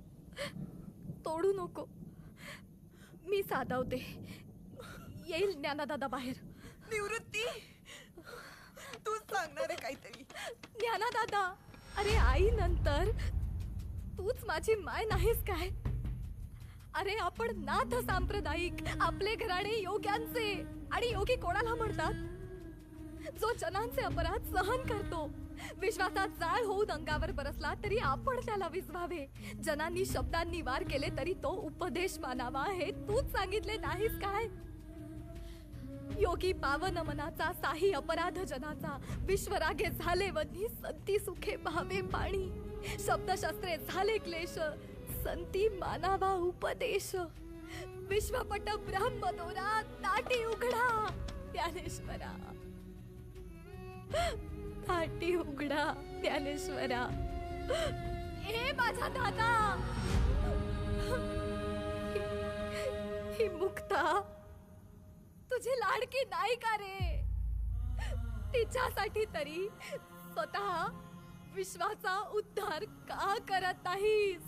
P: तोडू नको. मी साधावते. येईल ज्ञानादादा बाहेर.
M: निवृत्ती, तूच सांगणार आहे काहीतरी.
P: ज्ञानादादा, अरे आई नंतर तूच माझी माय नाहीस काय? अरे आपण नाथ सांप्रदायिक, आपले घराणे योग्यांचे. आणि योगी कोणाला म्हणतात? जो जनांचे अपराध सहन करतो. विश्वासात जाळ होऊन अंगावर बरसला तरी आपण त्याला विसवावे. जनांनी शब्दांनी वार केले तरी तो उपदेश मानावा, हे तूच सांगितले नाहीस काय? योगी पावन मनाचा, साही अपराध जनाचा. विश्वरागे झाले वन्ही, संती सुखे भावे पाणी. शब्दशस्त्रे झाले क्लेश, संती मानावा उपदेश. विश्वपट ब्रह्मदोरा, ताटी उघडा ज्ञानेश्वरा. ताटी उघडा ज्ञानेश्वरा. हे माझा दादा, ही मुक्ता तुझी लाडकी नाही का रे? तिच्यासाठी तरी स्वतः विश्वाचा उद्धार का करत नाहीस?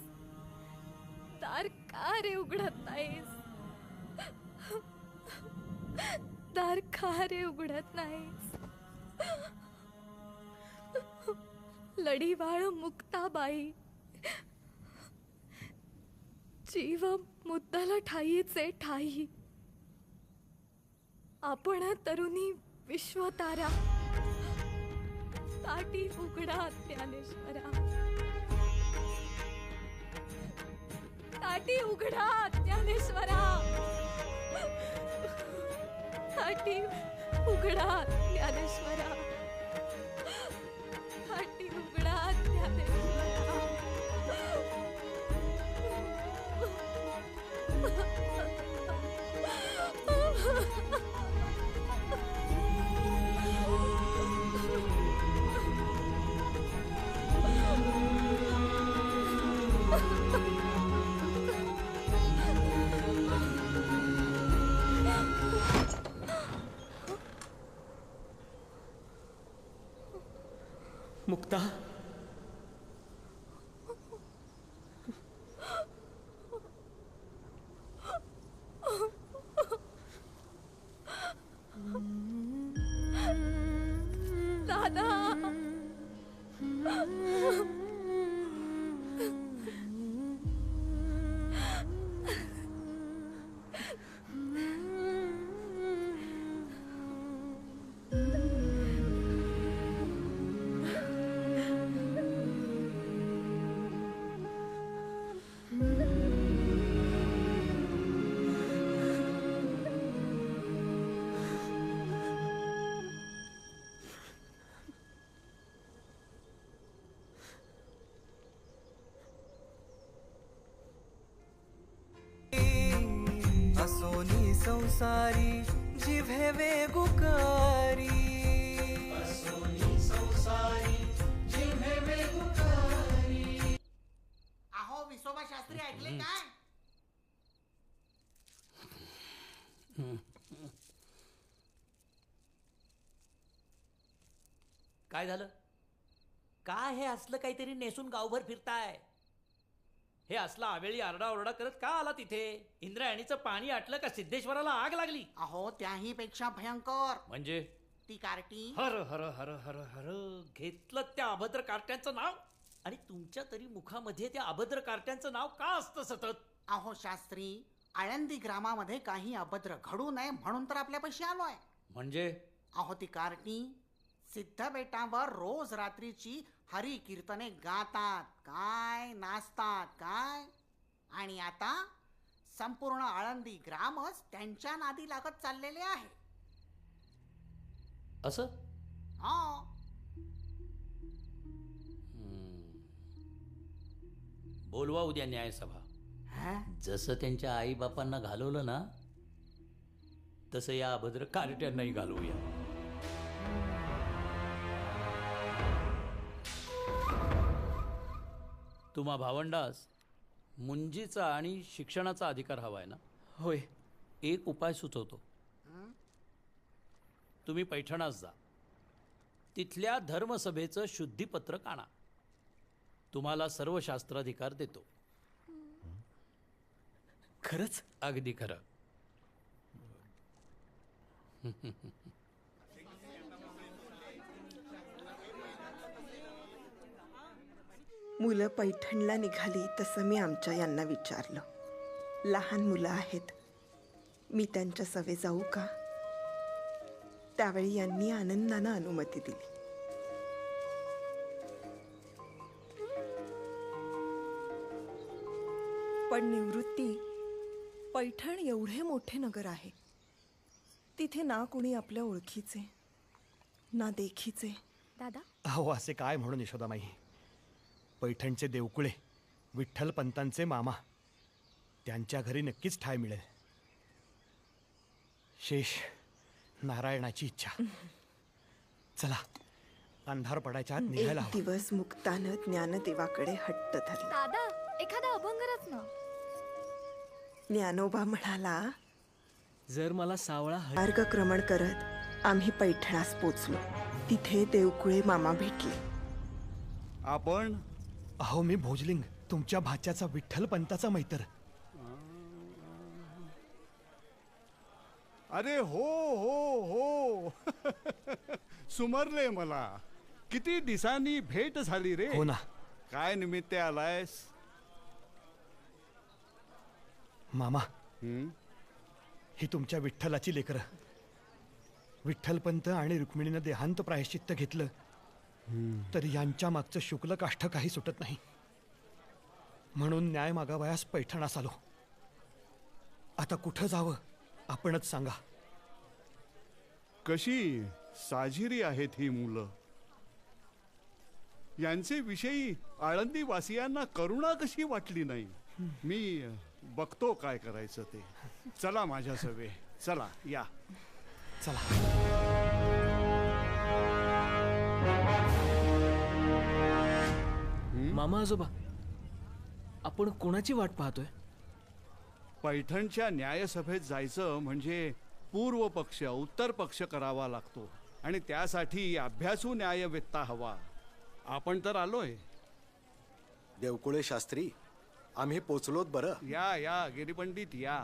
P: दार का रे उघडत नाहीस? दार का रे उघडत नाहीस? लढीवाळ मुक्ताबाई, जीव मुद्दाला ठाईचे ठाई. आपण तरुणी विश्वतारा. ताटी उघडा ज्ञानेश्वरा. ताटी उघडा ज्ञानेश्वरा. ताटी उघडा ज्ञानेश्वरा. ताटी उघडा ज्ञानेश्वरा.
Q: मुक्ता,
P: दादा,
R: असोनी संसारी जिभे वेगुकारी.
J: अहो विसोबा शास्त्री, ऐकले काय?
H: काय झालं? काय हे असलं काहीतरी नेसून गावभर फिरताय? हे असला आवेळी आरडाओरडा करत का आला तिथे? इंद्रायणीचं पाणी आटलं का सिद्धेश्वराला आग लागली?
J: अहो त्याही पेक्षा भयंकर
H: म्हणजे
J: ती कार्टी.
H: हर हर हर हर हर घेतलं त्या अभद्र कार्ट्यांचं नाव. आणि तुमच्या तरी मुखामध्ये त्या अभद्र कार्ट्यांचं नाव का असतं सतत?
J: अहो शास्त्री, आळंदी ग्रामामध्ये काही अभद्र घडू नये म्हणून तर आपल्यापाशी आलोय.
H: म्हणजे
J: अहो ती कार्टी सिद्ध बेटावर रोज रात्रीची हरी कीर्तने गातात काय, नाचतात काय. आणि आता संपूर्ण आळंदी ग्रामच त्यांच्या नादी लागत चाललेले आहे.
H: असं
J: हा,
H: बोलवा उद्या न्यायसभा.
J: हा?
H: जसं त्यांच्या आई बापांना घालवलं ना तसं या अभद्र कार्ट्यांनाही घालवूया. तुम्हा भावंडास मुंजीचा आणि शिक्षणाचा अधिकार हवाय ना?
Q: होय.
H: एक उपाय सुचवतो. तुम्ही पैठणास जा, तिथल्या धर्मसभेचं शुद्धीपत्रक आणा. तुम्हाला सर्व शास्त्राधिकार देतो.
Q: खरंच?
H: अगदी खरं.
M: मुलं पैठणला निघाली तसं मी आमच्या यांना विचारलं. लहान मुलं आहेत, मी त्यांच्या सवे जाऊ का? त्यावेळी यांनी आनंदानं अनुमती दिली. पण निवृत्ती, पैठण एवढे मोठे नगर आहे, तिथे ना कोणी आपल्या ओळखीचे ना देखीचे.
P: दादा,
Q: अहो असे काय म्हणून यशोदामाई. पैठणचे देवकुळे विठ्ठल पंतांचे मामा, त्यांच्या घरी नक्कीच ठाय मिळेल. शेष नारायणाची इच्छा. चला, अंधार पडायच्या आत निघायला
M: एक
Q: हवं.
M: दिवस मुक्तानं ज्ञानदेवाकडे हट्ट धरला.
P: दादा, एखादा अभंग रच ना.
M: ज्ञानोबा म्हणाला,
Q: जर मला सावळा
M: मार्गक्रमण करत आम्ही पैठणास पोचलो. तिथे देवकुळे मामा भेटले.
Q: आपण? अहो मी भोजलिंग, तुमच्या भाच्याचा विठ्ठल पंताचा मैत्र.
S: अरे हो हो हो सुमरले मला. किती दिसांनी भेट झाली रे.
Q: हो ना.
S: काय निमित्त आलायस?
Q: मामा, ही तुमच्या विठ्ठलाची लेकरं. विठ्ठलपंत आणि रुक्मिणीनं देहांत प्रायश्चित्त घेतलं तर यांच्या मागचं शुक्ल काष्ठ काही सुटत नाही. म्हणून न्याय मागावयास पैठणास आलो. आता कुठं जावं आपणच सांगा.
S: कशी साजिरी आहेत ही मुलं. यांचे विषयी आळंदी वासियांना करुणा कशी वाटली नाही. मी बघतो काय करायचं ते. चला माझ्या सवे, चला या.
Q: चला. मामा आजोबा, आपण कोणाची वाट पाहतोय?
S: पैठणच्या न्यायसभेत जायचं म्हणजे पूर्व पक्ष उत्तर पक्ष करावा लागतो आणि त्यासाठी अभ्यासू न्यायवेत्ता हवा. आपण तर आलोय.
T: देवकुळे शास्त्री, आम्ही पोचलोत बरं.
S: या या गिरीपंडित या.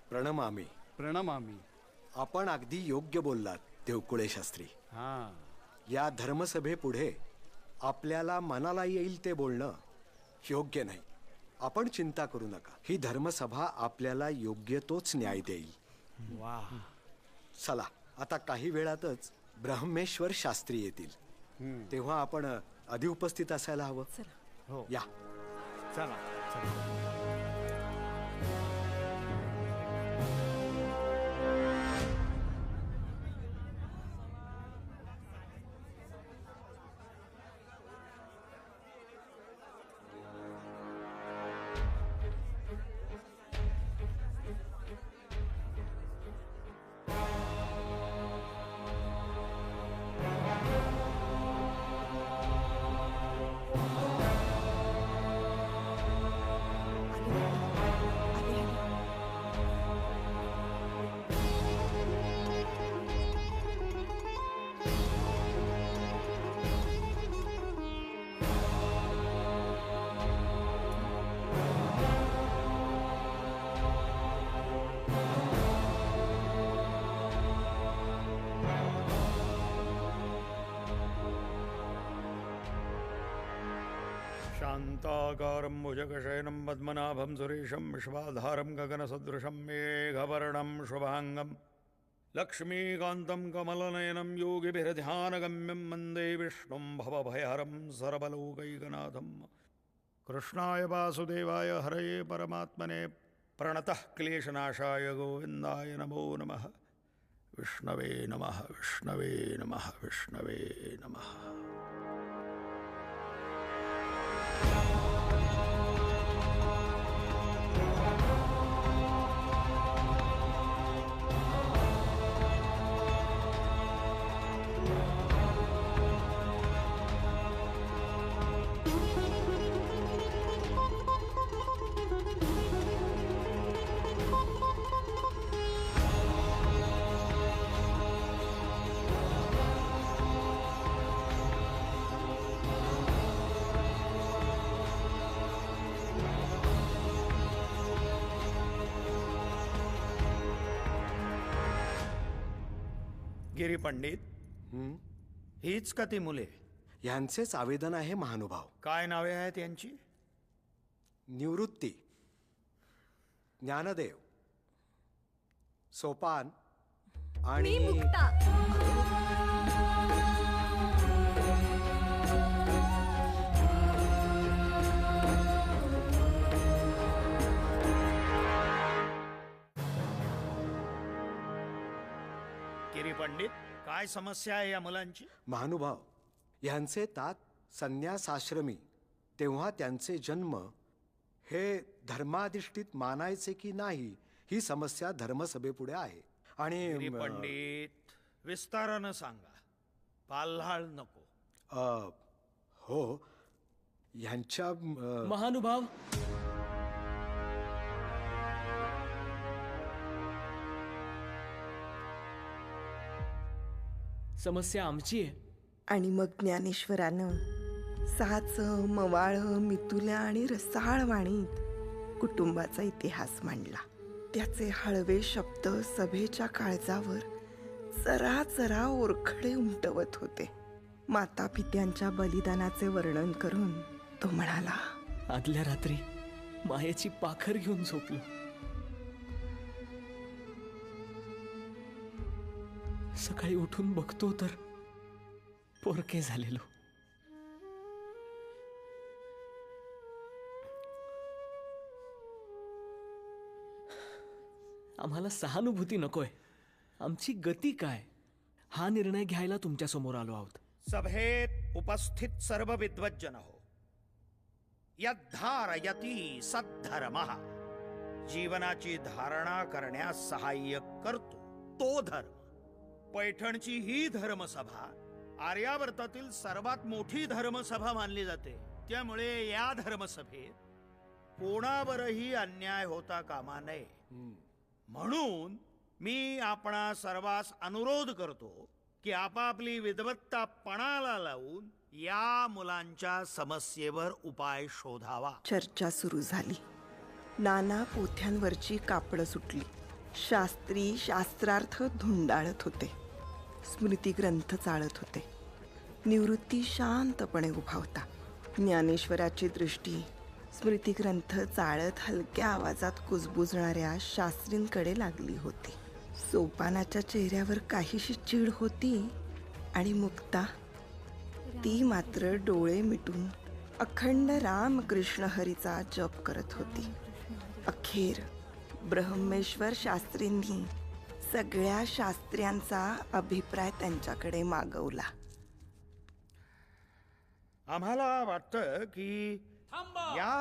T: प्रणमामी.
S: प्रणमामी.
T: आपण अगदी योग्य बोललात देवकुळे शास्त्री.
S: हा,
T: या धर्मसभेपुढे आपल्याला मनाला येईल ते बोलणं योग्य नाही. आपण चिंता करू नका. ही धर्मसभा आपल्याला योग्य तोच न्याय देईल.
S: वा.
T: चला, आता काही वेळातच ब्रह्मेश्वर शास्त्री येतील. तेव्हा आपण आधी उपस्थित असायला हवं.
S: हो.
T: या.
S: चला.
A: शान्ताकारं भुजगशयनं पद्मनाभं सुरेशं विश्वाधारं गगनसदृशं मेघवर्णं शुभाङ्गं
U: लक्ष्मीकान्तं कमलनयनं योगिभिर्ध्यानगम्यं वन्दे विष्णुं भवभयहरं सर्वलोकैकनाथं कृष्णाय वासुदेवाय हरये परमात्मने प्रणतः क्लेशनाशाय गोविन्दाय नमो नमः विष्णवे नमः विष्णवे नमः विष्णवे नमः. गिरी पंडित, हीच का ती मुले?
T: यांचेच आवेदन आहे महानुभाव.
U: काय नावे आहेत यांची?
T: निवृत्ती, ज्ञानदेव, सोपान आणि
U: गिरी पंडित, काय समस्या आहे या मुलांची?
T: महानुभाव, यांचे तात संन्यासाश्रमी, तेव्हा त्यांचे जन्म हे धर्माधिष्ठित मानायचे की नाही ही समस्या धर्मसभेपुढे आहे.
U: गिरी
T: आणि
U: पंडित, विस्तारानं सांगा, पाल्हाळ नको.
T: हो, यांच्या
Q: महानुभाव, समस्या आमची आहे.
M: आणि मग ज्ञानेश्वरानं साच मवाळ मितुल्या आणि रसाळ वाणीत कुटुंबाचा इतिहास मांडला. त्याचे हळवे शब्द सभेच्या काळजावर जरा जरा ओरखडे उमटवत होते. माता पित्यांच्या बलिदानाचे वर्णन करून तो म्हणाला,
Q: आदल्या रात्री मायेची पाखर घेऊन झोपलो. सकाळी उठून बघतो तर पोरके झालेलो. आम्हाला सहानुभूती नकोय, आमची गती काय हा निर्णय घ्यायला तुमच्या समोर आलो आहोत.
U: सभेत उपस्थित सर्व विद्वज्जन हो, यद्धारयती सद्धर्मः, जीवनाची धारणा करण्यास सहाय्य करतो तो धर्म. पैठणची ही धर्मसभा आर्यावर्तातील सर्वात मोठी धर्मसभा मानली जाते. त्यामुळे या धर्मसभेत कोणावरही अन्याय होता कामा नये. म्हणून मी आपणा सर्वांस अनुरोध करतो की आपापली विद्वत्ता पणाला लावून या मुलांच्या समस्येवर उपाय शोधावा.
M: चर्चा सुरू झाली. नाना पोथ्यांवरची कापडं सुटली. शास्त्री शास्त्रार्थ धुंडाळत होते. स्मृती ग्रंथ चाळत होते. निवृत्ती शांतपणे उभा होता. ज्ञानेश्वराची दृष्टी स्मृती ग्रंथ चाळत हलक्या आवाजात कुजबुजणाऱ्या शास्त्रींकडे लागली होती. सोपानाच्या चेहऱ्यावर काहीशी चीड होती आणि मुक्ता, ती मात्र डोळे मिटून अखंड रामकृष्ण हरीचा जप करत होती. अखेर ब्रह्मेश्वर शास्त्रींनी सगळ्या शास्त्र्यांचा अभिप्राय त्यांच्याकडे मागवला.
U: आम्हाला वाटतं की या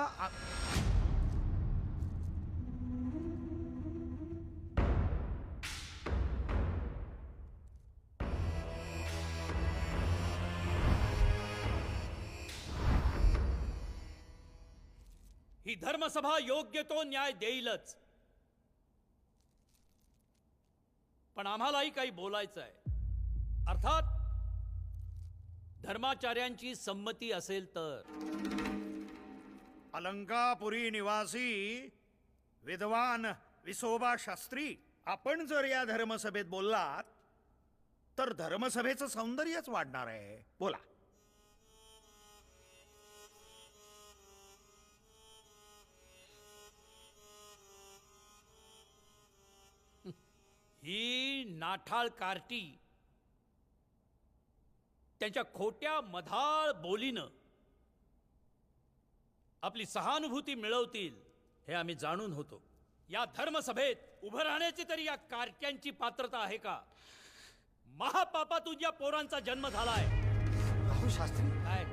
H: ही धर्मसभा योग्य तो न्याय देईलच, पण आम्हालाही काही बोलायचं आहे. अर्थात धर्माचार्यांची संमती असेल तर.
U: अलंकापुरी निवासी विद्वान विसोबा शास्त्री, आपण जर या धर्मसभेत बोललात तर धर्मसभेचं सौंदर्यच वाढणार आहे. बोला.
H: ही नाठाळ कार्टी त्यांच्या खोट्या मधाळ बोलीनं आपली सहानुभूती मिळवतील हे आम्ही जाणून होतो. या धर्मसभेत उभं राहण्याची तरी या कार्ट्यांची पात्रता आहे का? महापापातून या पोरांचा जन्म झालाय.
T: अहो शास्त्री,
H: काय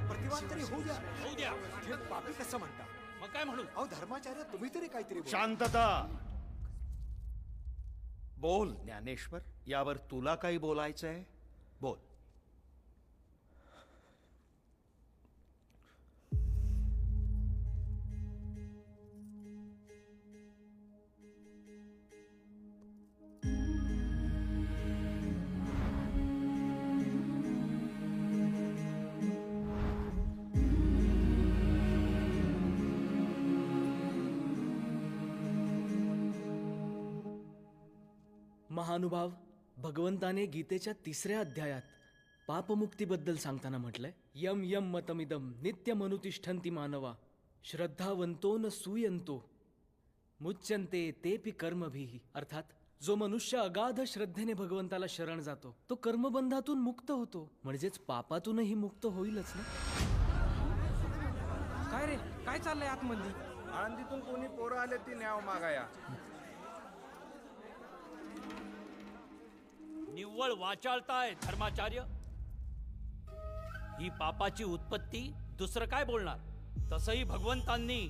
T: प्रतिवाद तरी होऊ द्या.
H: होऊ द्या.
T: हे पापी कसं म्हणता?
H: मग काय म्हणू?
T: अहो धर्माचार्य, तुम्ही तरी काहीतरी बोला.
U: शांतता. बोल ज्ञानेश्वर, यावर तुला काही बोलायचंय? बोल.
Q: महानुभाव, भगवंताने गीतेच्या 3ऱ्या अध्यायात पापमुक्तीबद्दल सांगताना म्हटलंय, यम यम मतमिदम नित्यमनुतिष्ठन्ति मानवा श्रद्धावंतो न सूयंतो मुच्यन्ते तेपि कर्मभिः. अर्थात जो मनुष्य अगाध श्रद्धेने भगवंताला शरण जातो तो कर्मबंधातून मुक्त होतो, म्हणजेच पापातूनही मुक्त होईलच ना.
L: काय रे, काय चाललंय आतमध्ये?
O: आळंदीतून कोणी पोरं आले ती न्याव मागाया.
H: निव्वळ वाचाळताय धर्माचार्य. ही पापाची उत्पत्ती दुसरं काय बोलणार? तसंही भगवंतांनी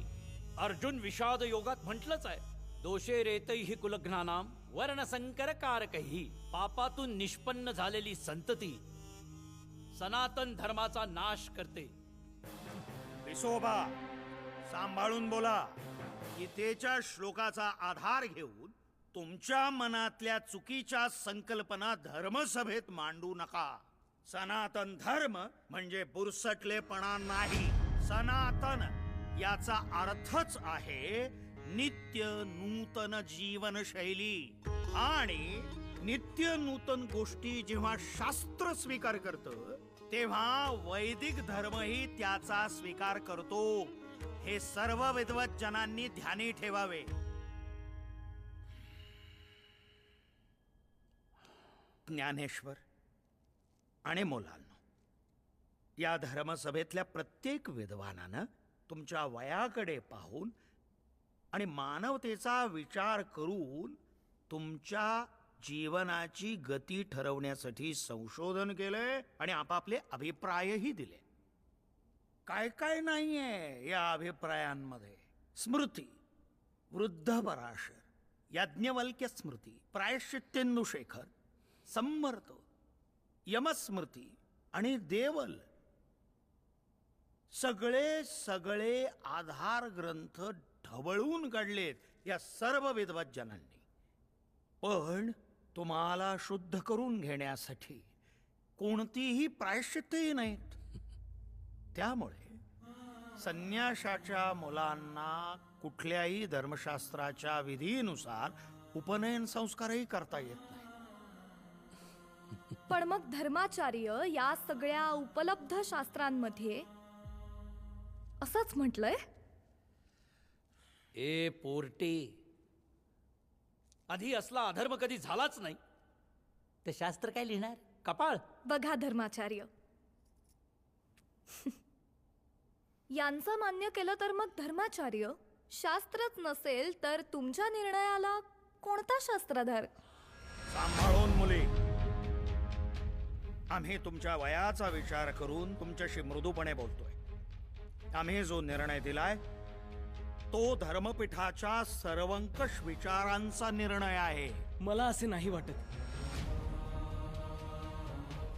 H: अर्जुन विषाद योगात म्हटलंच आहे, दोषे रेतैहि कुलघ्नानाम वर्णसंकर कारकैहि. पापातून निष्पन्न झालेली संतती सनातन धर्माचा नाश करते.
U: विसोबा, सांभाळून बोला. गीतेच्या श्लोकाचा आधार घेऊन तुमच्या मनातल्या चुकीच्या संकल्पना धर्मसभेत मांडू नका. सनातन धर्म म्हणजे बुरसटलेपणा नाही. सनातन याचा अर्थच आहे नित्य नूतन जीवनशैली. आणि नित्य नूतन गोष्टी जेव्हा शास्त्र स्वीकार करतं तेव्हा वैदिक धर्मही त्याचा स्वीकार करतो. हे सर्व विद्वत जनांनी ध्यानी ठेवावे. ज्ञानेश्वर आणि मुलांनो, या धर्मसभेतल्या प्रत्येक विद्वानानं तुमच्या वयाकडे पाहून आणि मानवतेचा विचार करून तुमच्या जीवनाची गती ठरवण्यासाठी संशोधन केलंय आणि आपापले अभिप्रायही दिले. काय काय नाहीये या अभिप्रायांमध्ये? स्मृती, वृद्ध पराशर, याज्ञवल्क्य स्मृती, प्रायश्चित्तेंदुशेखर, सम्मर्त, यमस्मृती आणि देवल, सगळे सगळे आधार ग्रंथ ढवळून काढलेत या सर्व विद्वज्जनांनी. पण तुम्हाला शुद्ध करून घेण्यासाठी कोणतीही प्रायश्चित्तेही नाहीत. त्यामुळे संन्याशाच्या मुलांना कुठल्याही धर्मशास्त्राच्या विधीनुसार उपनयन संस्कारही करता येत नाही.
P: पण मग धर्माचार्य या सगळ्या उपलब्ध शास्त्रांमध्ये असंच म्हटलंय.
H: ए पोरटे, आधी असला अधर्म कधी झालाच नाही, ते शास्त्र काय लिहिणार? कपाळ.
P: बघा धर्माचार्य, यांचं मान्य केलं तर मग धर्माचार्य, शास्त्रच नसेल तर तुमच्या निर्णयाला कोणता शास्त्राधार?
U: सांभाळून मुली. आम्ही तुमच्या वयाचा विचार करून तुमच्याशी मृदूपणे बोलतोय. आम्ही जो निर्णय दिलाय तो धर्मपीठाच्या सर्वंकष विचारांचा निर्णय आहे.
Q: मला असे नाही वाटत.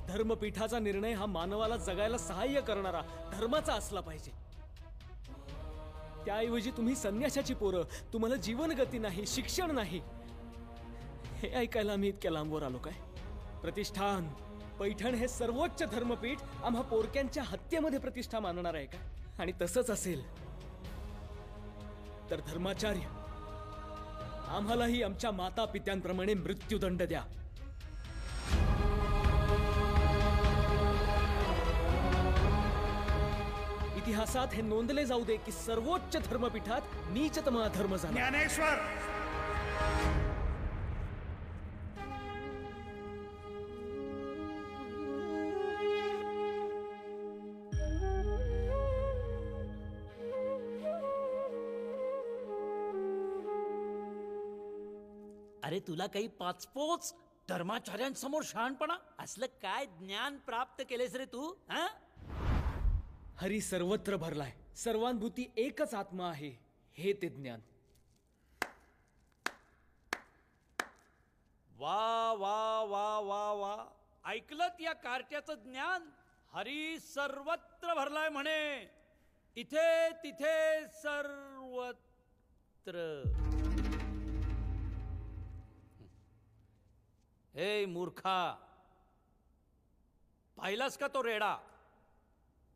Q: धर्मपीठाचा निर्णय हा मानवाला जगायला सहाय्य करणारा धर्माचा असला पाहिजे. त्याऐवजी तुम्ही संन्याशाची पोरं, तुम्हाला जीवनगती नाही, शिक्षण नाही, हे ऐकायला आम्ही इतक्या लांबवर आलो काय? प्रतिष्ठान, पैठण हे सर्वोच्च धर्मपीठ आम्हा पोरक्यांच्या हत्येमध्ये प्रतिष्ठा मानणार आहे का? आणि तसंच असेल तर धर्माचार्य, आम्हालाही आमच्या माता पित्यांप्रमाणे मृत्यूदंड द्या. इतिहासात हे नोंदले जाऊ दे की सर्वोच्च धर्मपीठात नीचतम अधर्म झाला.
U: ज्ञानेश्वर,
H: अरे तुला काही पाचपोच धर्माचार्यांसमोर शहाणपणा असलं काय ज्ञान प्राप्त केलेस रे तू? हा?
Q: हरी सर्वत्र भरलाय, सर्वानुभूती एकच आत्मा आहे, हे ते ज्ञान.
H: वा वा वा वा वा, ऐकलत या कार्ट्याचं ज्ञान? हरी सर्वत्र भरलाय म्हणे, इथे तिथे सर्वत्र. हे मूर्खा, पाहिलास का तो रेडा?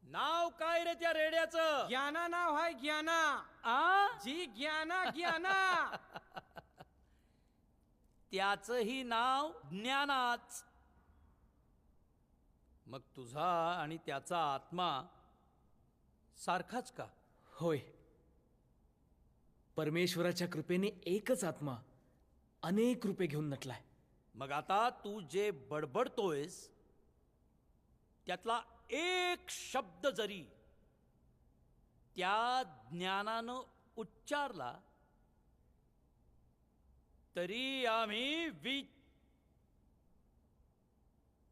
H: नाव काय रे त्या रेड्याचं?
L: ज्ञाना नाव आहे, ज्ञाना. जी ज्ञाना ज्ञाना.
H: त्याचंही नाव ज्ञानाच. मग तुझा आणि त्याचा आत्मा सारखाच का?
Q: होय, परमेश्वराच्या कृपेने एकच आत्मा अनेक रूपे घेऊन नटलाय.
H: मग आता तू जे बडबडतोयस त्यातला एक शब्द जरी त्या ज्ञानानं उच्चारला तरी आम्ही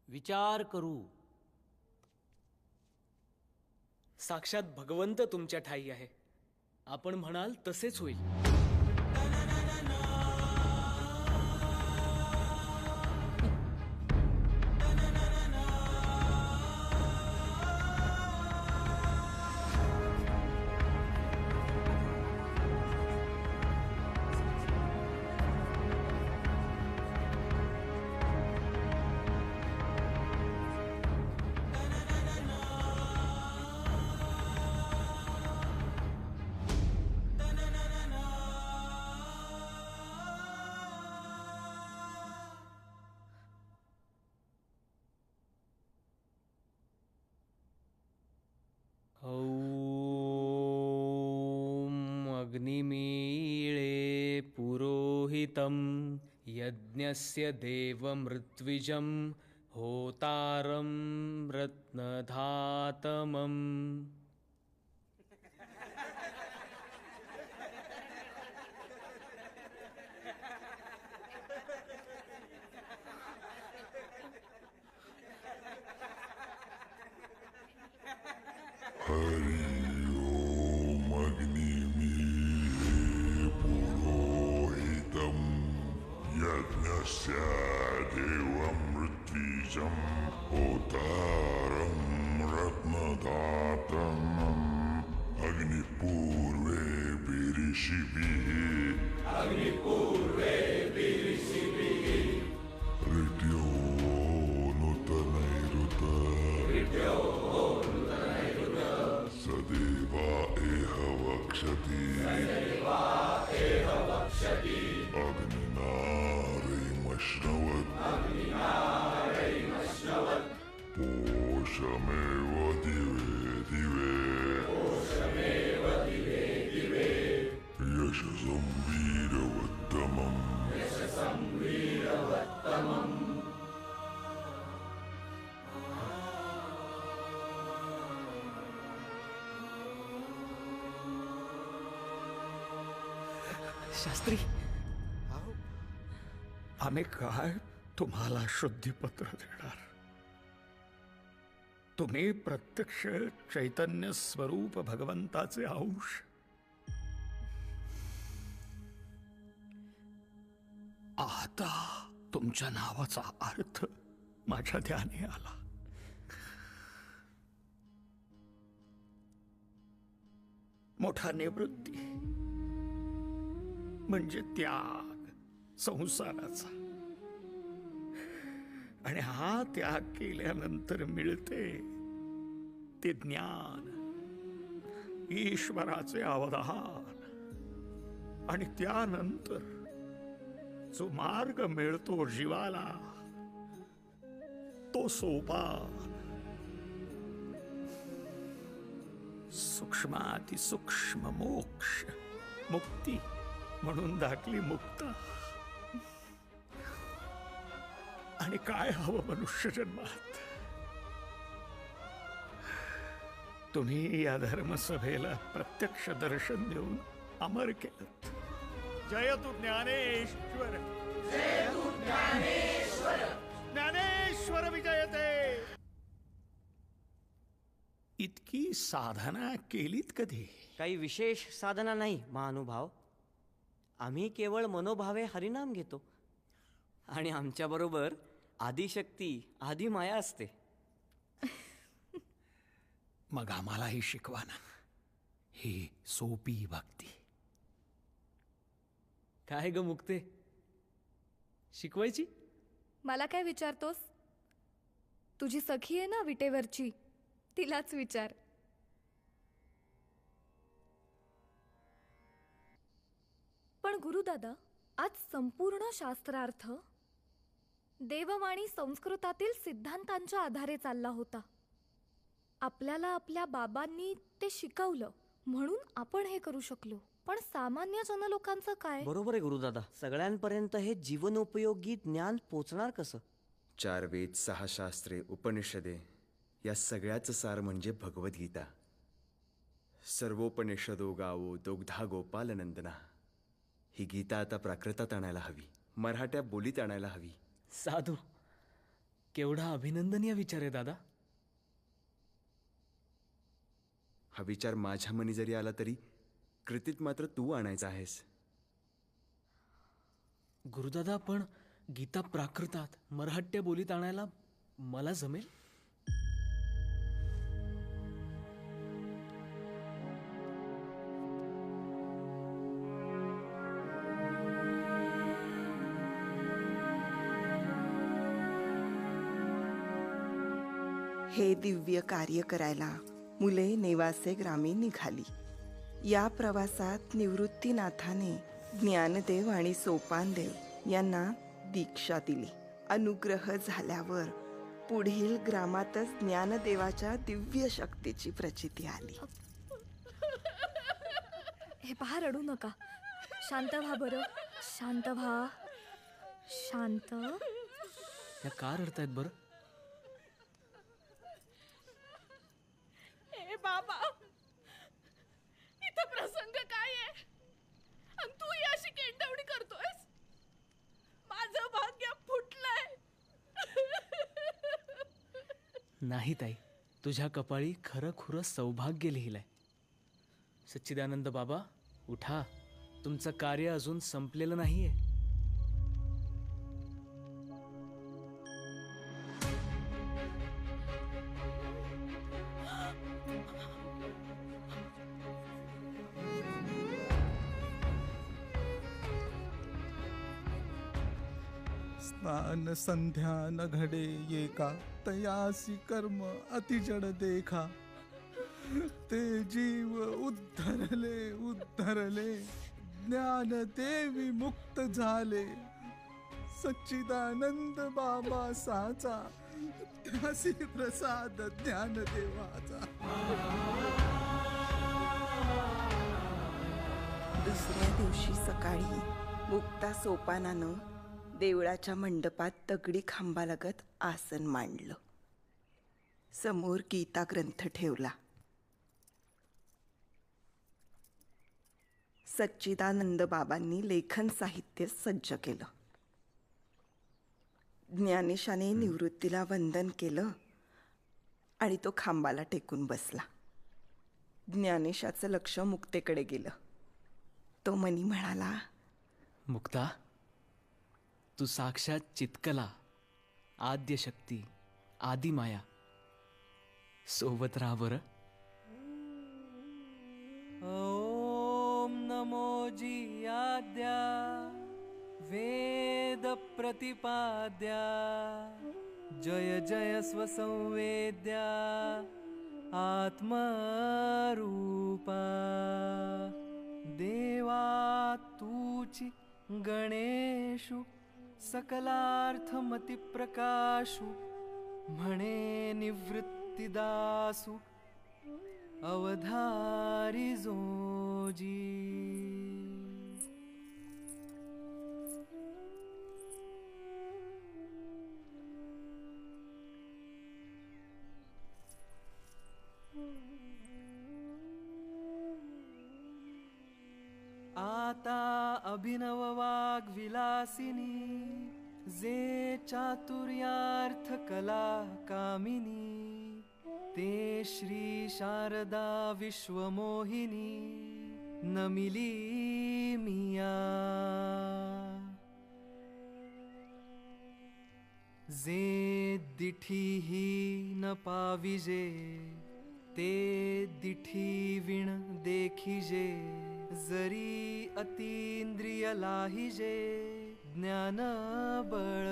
H: विचार करू.
Q: साक्षात भगवंत तुमच्या ठाई आहे, आपण म्हणाल तसेच होईल. अग्निमीळे पुरोहितं यज्ञस्य देवमृत्विजं होतारं रत्नधातमम्.
I: देवमृत्विजं होतारं रत्नदातमम्. अग्निपूर्वे ऋट्यो नूतनैरुत सदेवा एह वक्षति. अग्निनारैमश्नवत् पोषमेव दिवे दिवे यशसं वीरवत्तमम्.
Q: शास्त्री,
V: आम्ही काय तुम्हाला शुद्धीपत्र देणार? तुम्ही प्रत्यक्ष चैतन्य स्वरूप भगवंताचे अंश. आता तुमच्या नावाचा अर्थ माझ्या ध्यानी आला. मोठा निवृत्ती म्हणजे त्याग संसाराचा, आणि हा त्याग केल्यानंतर मिळते ते ज्ञान, ईश्वराचे अवधान, आणि त्यानंतर जो मार्ग मिळतो जीवाला तो सोपान. सूक्ष्मातिसूक्ष्म मोक्ष मुक्ती म्हणून दाटली मुक्ता. आणि काय हवं मनुष्य जन्मात? तुम्ही या धर्मसभेला प्रत्यक्ष दर्शन देऊन अमर केलं. जय तू ज्ञानेश्वर,
U: ज्ञानेश्वर विजयते.
V: इतकी साधना केलीत कधी?
C: काही विशेष साधना नाही महानुभाव. आम्ही केवळ मनोभावे हरिनाम घेतो आणि आमच्याबरोबर आदिशक्ती आदिमाया असते.
V: मग आम्हालाही शिकवा ना ही सोपी भक्ती.
Q: काय ग मुक्ते, शिकवायची?
P: मला काय विचारतोस? तुझी सखी आहे ना विटेवरची, तिलाच विचार. पण गुरुदादा, आज संपूर्ण शास्त्रार्थ देववाणी संस्कृतातील सिद्धांतांच्या आधारे चालला होता. आपल्याला आपल्या बाबांनी ते शिकवलं म्हणून आपण हे करू शकलो. पण सामान्य जनलोकांचं काय?
C: बरोबर आहे गुरुदादा. सगळ्यांपर्यंत हे जीवनोपयोगी ज्ञान पोचणार कसं?
K: 4 वेद, 6 शास्त्रे, उपनिषदे या सगळ्याचं सार म्हणजे भगवद्गीता. सर्वोपनिषदो गावो दोग्धा गोपाल नंदना. ही गीता आता प्राकृतात आणायला हवी, मराठ्या बोलीत आणायला हवी.
Q: साधू, केवढा अभिनंदनीय विचार आहे दादा.
K: हा विचार माझ्या मनी जरी आला तरी कृतीत मात्र तू आणायचा आहेस.
Q: गुरुदादा, पण गीता प्राकृतात मराठ्य बोलीत आणायला मला जमेल?
M: हे दिव्य कार्य करायला मुले नेवासे ग्रामी निघाली. या प्रवासात निवृत्तीनाथाने ज्ञानदेव आणि सोपानदेव यांना दीक्षा दिली. अनुग्रह झाल्यावर पुढील ग्रामातच ज्ञानदेवाच्या दिव्य शक्तीची प्रचिती आली.
P: हे पहा, रडू नका. शांत व्हा बरं, शांत व्हा. शांत.
Q: या का रडतायत बरं?
D: ए बाबा, इथं प्रसंग काय आहे आणि तू अशी केंडवणी करतोयस? माझं भाग्य फुटलंय.
Q: नाही ताई, तुझ्या कपाळी खरं खुरं सौभाग्य लिहिलंय. सच्चिदानंद बाबा, उठा. तुमचं कार्य अजून संपलेलं नाहीये.
F: स्नान संध्या न घडे येका, तयासी कर्म अतिजड देखा. ते जीव उद्धरले उद्धरले, ज्ञान देवी मुक्त झाले. सच्चिदानंद बाबा साचा, त्यासी प्रसाद ज्ञान देवाचा.
M: दुसऱ्या दिवशी सकाळी मुक्ता सोपानानं देवळाच्या मंडपात दगडी खांबालगत आसन मांडलं. समोर गीता ग्रंथ ठेवला. सच्चिदानंद बाबांनी लेखन साहित्य सज्ज केलं. ज्ञानेशाने निवृत्तीला वंदन केलं आणि तो खांबाला टेकून बसला. ज्ञानेशाचं लक्ष मुक्तेकडे गेलं. तो मनी म्हणाला,
Q: मुक्ता, तू साक्षात चित्कला, आद्यशक्ती, आदिमाया. सोबत राहा बरं.
R: ओम नमो जियाद्या वेद प्रतिपाद्या. जय जय स्वसंवेद्या आत्मरूपा. देवा तूची गणेशु सकलार्थमती प्रकाशु. म्हणे निवृत्तिदासु अवधारी जोजी. आता अभिनव वाग्विलासिनी. जे चातुर्यार्थ कला कामिनी ते श्री शारदा विश्वमोहिनी नमिली मिया. जे दिठीही न पाविजे ते दिठी विण देखिजे. जरी अतींद्रिय लाहिजे ज्ञान बळ.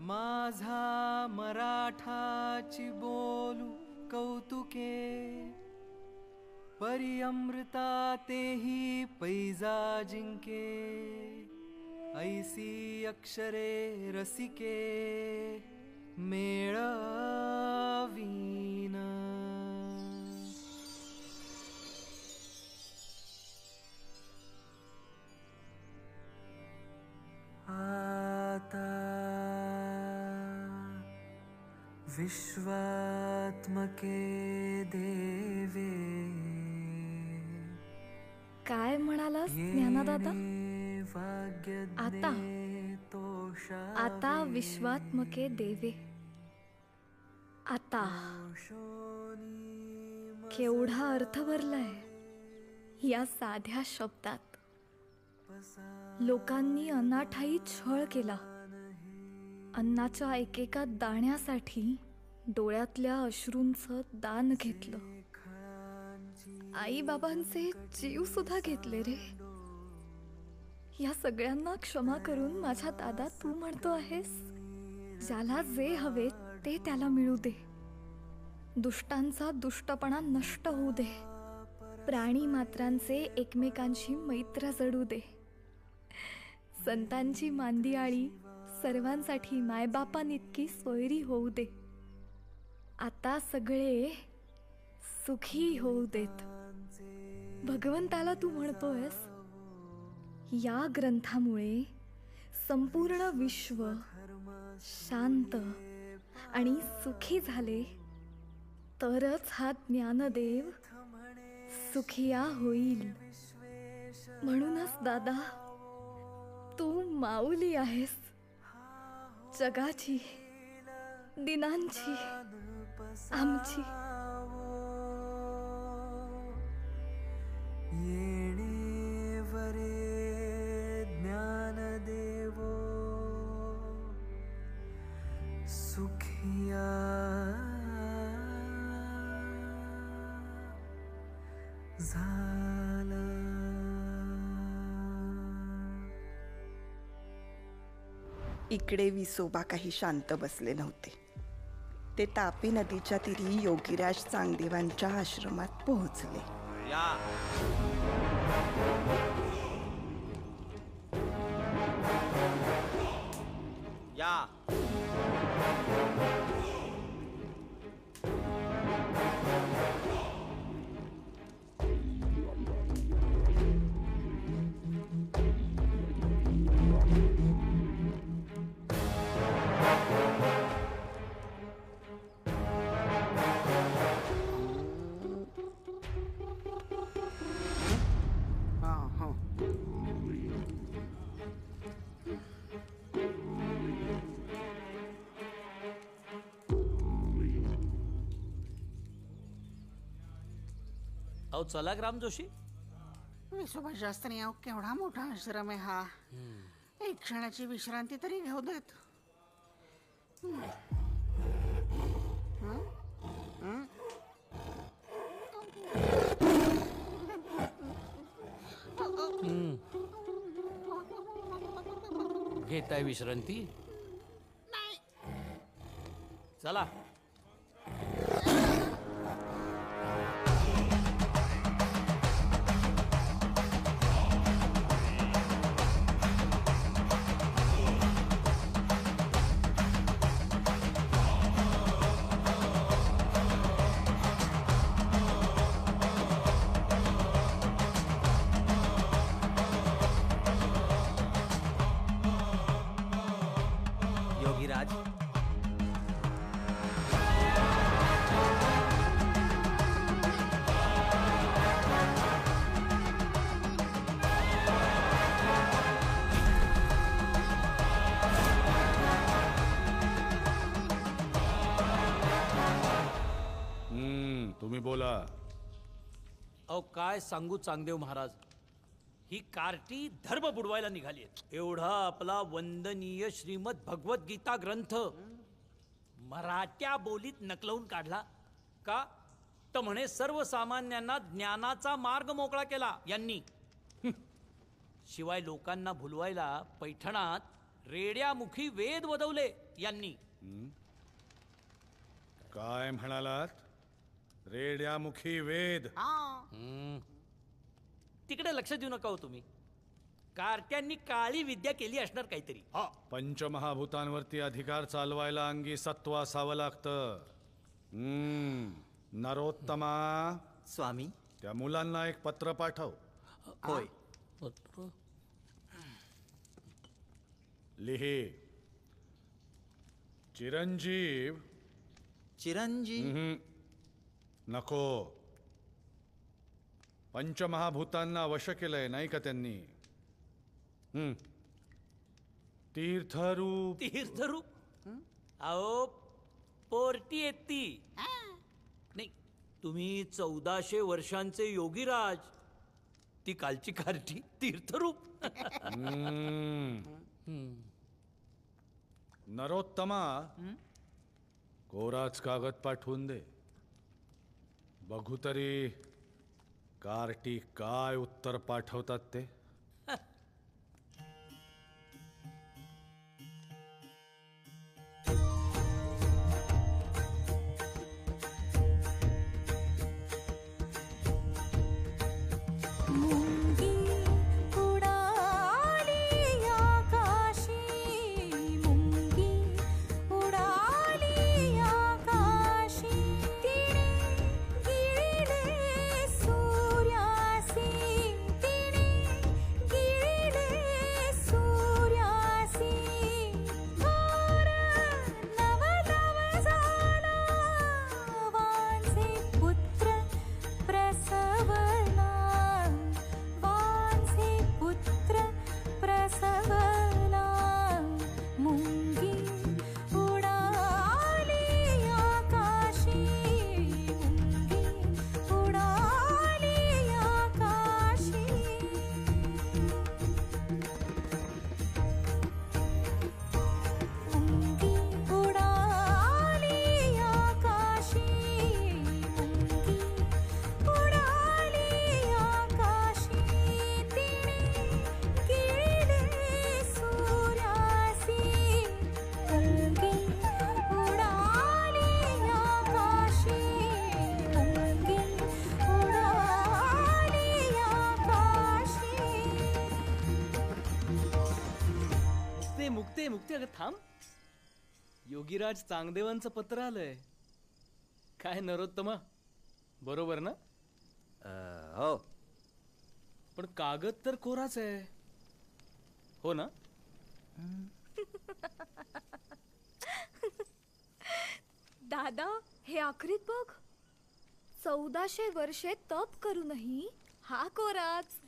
R: माझा मराठाची बोलू कौतुके परी अमृता तेही पैजा जिंके. ऐसी अक्षरे रसिके मेळवीन. आता विश्वात्मके देवे.
P: काय म्हणालास ज्ञानदाता? आता आता विश्वात्मके देवे. आता केवढा अर्थ भरलाय या साध्या शब्दात. लोकांनी अनाठाई छळ केला. अन्नाच्या एकेका दाण्यासाठी डोळ्यातल्या अश्रूंचं दान घेतलं. आई बाबांचे जीव सुद्धा घेतले रे. या सगळ्यांना क्षमा करून माझ्या दादा तू म्हणतो आहेस ज्याला जे हवे ते त्याला मिळू दे. दुष्टांचा दुष्टपणा नष्ट होऊ दे. प्राणी मात्रांचे एकमेकांशी मैत्र जडू दे. संतांची मांदियाळी सर्वांसाठी मायबापांइतकी सोयरी होऊ दे. आता सगळे सुखी होऊ देत. भगवंताला तू म्हणतोयस या ग्रंथामुळे संपूर्ण विश्व शांत आणि सुखी झाले तरच हा ज्ञानदेव सुखिया होईल. म्हणूनच दादा तू माऊली आहेस जगाची, दिनांची, आमची.
R: येणेवरे ज्ञानदेवो सुखिया झाला.
M: इकडे विसोबा काही शांत बसले नव्हते. ते तापी नदीच्या तीरी योगीराज चांगदेवांच्या आश्रमात पोहोचले.
U: या
H: अहो चला ग्राम जोशी.
J: विसोबा शास्त्री अहो केवढा मोठा आश्रम आहे हा. एक क्षणाची विश्रांती तरी घेऊ देत.
H: घेताय विश्रांती? चला.
S: बोला.
H: अहो काय सांगू चांगदेव महाराज, ही कार्टी धर्म बुडवायला निघाली. एवढा आपला वंदनीय श्रीमद भगवद्गीता ग्रंथ मराठ्या बोलीत नकलवून काढला का? तर म्हणे सर्वसामान्यांना ज्ञानाचा मार्ग मोकळा केला यांनी. शिवाय लोकांना भुलवायला पैठणात रेड्यामुखी वेद वदवले यांनी.
S: काय म्हणालात? रेड्यामुखी वेद?
H: तिकडे लक्ष देऊ नका हो तुम्ही. कार्ट्यांनी काळी विद्या केली असणार काहीतरी.
S: पंचमहाभूतांवरती अधिकार चालवायला अंगी सत्व असावं लागतं. नरोत्तमा
C: स्वामी,
S: त्या मुलांना एक पत्र पाठव.
C: होय.
S: लिही, चिरंजीव.
C: चिरंजीव
S: नको. पंचमहाभूतांना वश केलंय नाही का त्यांनी? तीर्थरूप.
H: तीर्थरूप? अहो पोरटी येत ती. नाही, तुम्ही 1400 वर्षांचे योगीराज, ती कालची कार्टी तीर्थरूप.
S: नरोत्तमा, कोराच कागद पाठवून दे. बघू तरी कार्टी काय उत्तर पाठवतात ते.
Q: मुक्ते अगं थांब. योगीराज चांगदेवांचं पत्र आलंय. काय नरोत्तमा, बरोबर ना?
C: हो.
Q: पण कागद तर कोराच आहे, हो ना?
P: दादा, हे आखरीत बघ. 1400 वर्षे तप करूनही हा कोराच.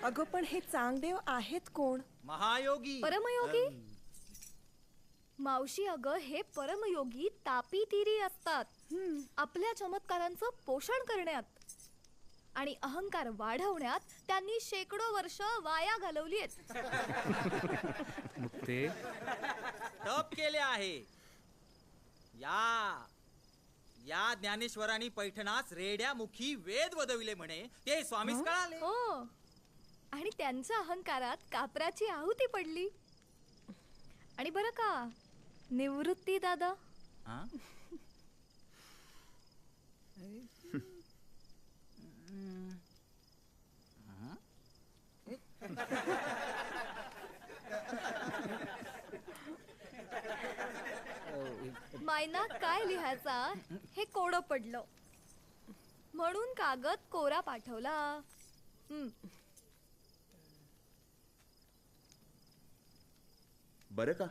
M: अगं पण हे चांगदेव आहेत कोण?
U: महायोगी.
P: परमयोगी. मावशी, अगं हे परमयोगी तापीतिरी असतात. आपल्या चमत्कारांचं पोषण करण्यात आणि अहंकार वाढवण्यात त्यांनी शेकडो वर्ष वाया घालवली आहेत.
Q: मुक्ते,
U: तप केले आहे. या ज्ञानेश्वरांनी पैठणास रेड्यामुखी वेद वदविले म्हणे ते स्वामीस कळाले.
P: हो, आणि त्यांच्या अहंकारात कापराची आहुती पडली. आणि बरं का निवृत्ती दादा, मायना काय लिहायचा हे कोडं पडलं म्हणून कागद कोरा पाठवला.
K: बरं का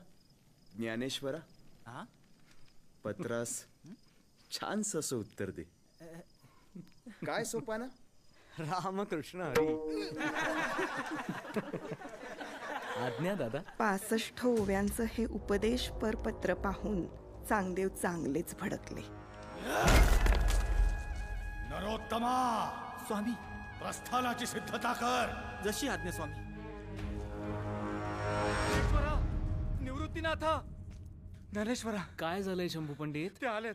K: ज्ञानेश्वरा, पत्रास छानस असं उत्तर दे. काय सोपाना?
Q: रामकृष्ण हरी. आज्ञा दादा.
M: 65 ओव्यांचं हे उपदेशपर पत्र पाहून चांगदेव चांगलेच भडकले.
U: नरोत्तमा
F: स्वामी,
U: प्रस्थानाची सिद्धता कर.
F: जशी आज्ञा स्वामी.
Q: निवृत्तीनाथा, ज्ञानेश्वरा, काय झालंय शंभू पंडित?
F: ते आलेत.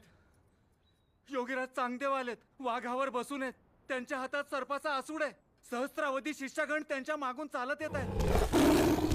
F: योगीराज चांगदेव आलेत. वाघावर बसून आहेत. त्यांच्या हातात सर्पाचा आसूड आहे. सहस्रावधी शिष्यगण त्यांच्या मागून चालत येत आहेत.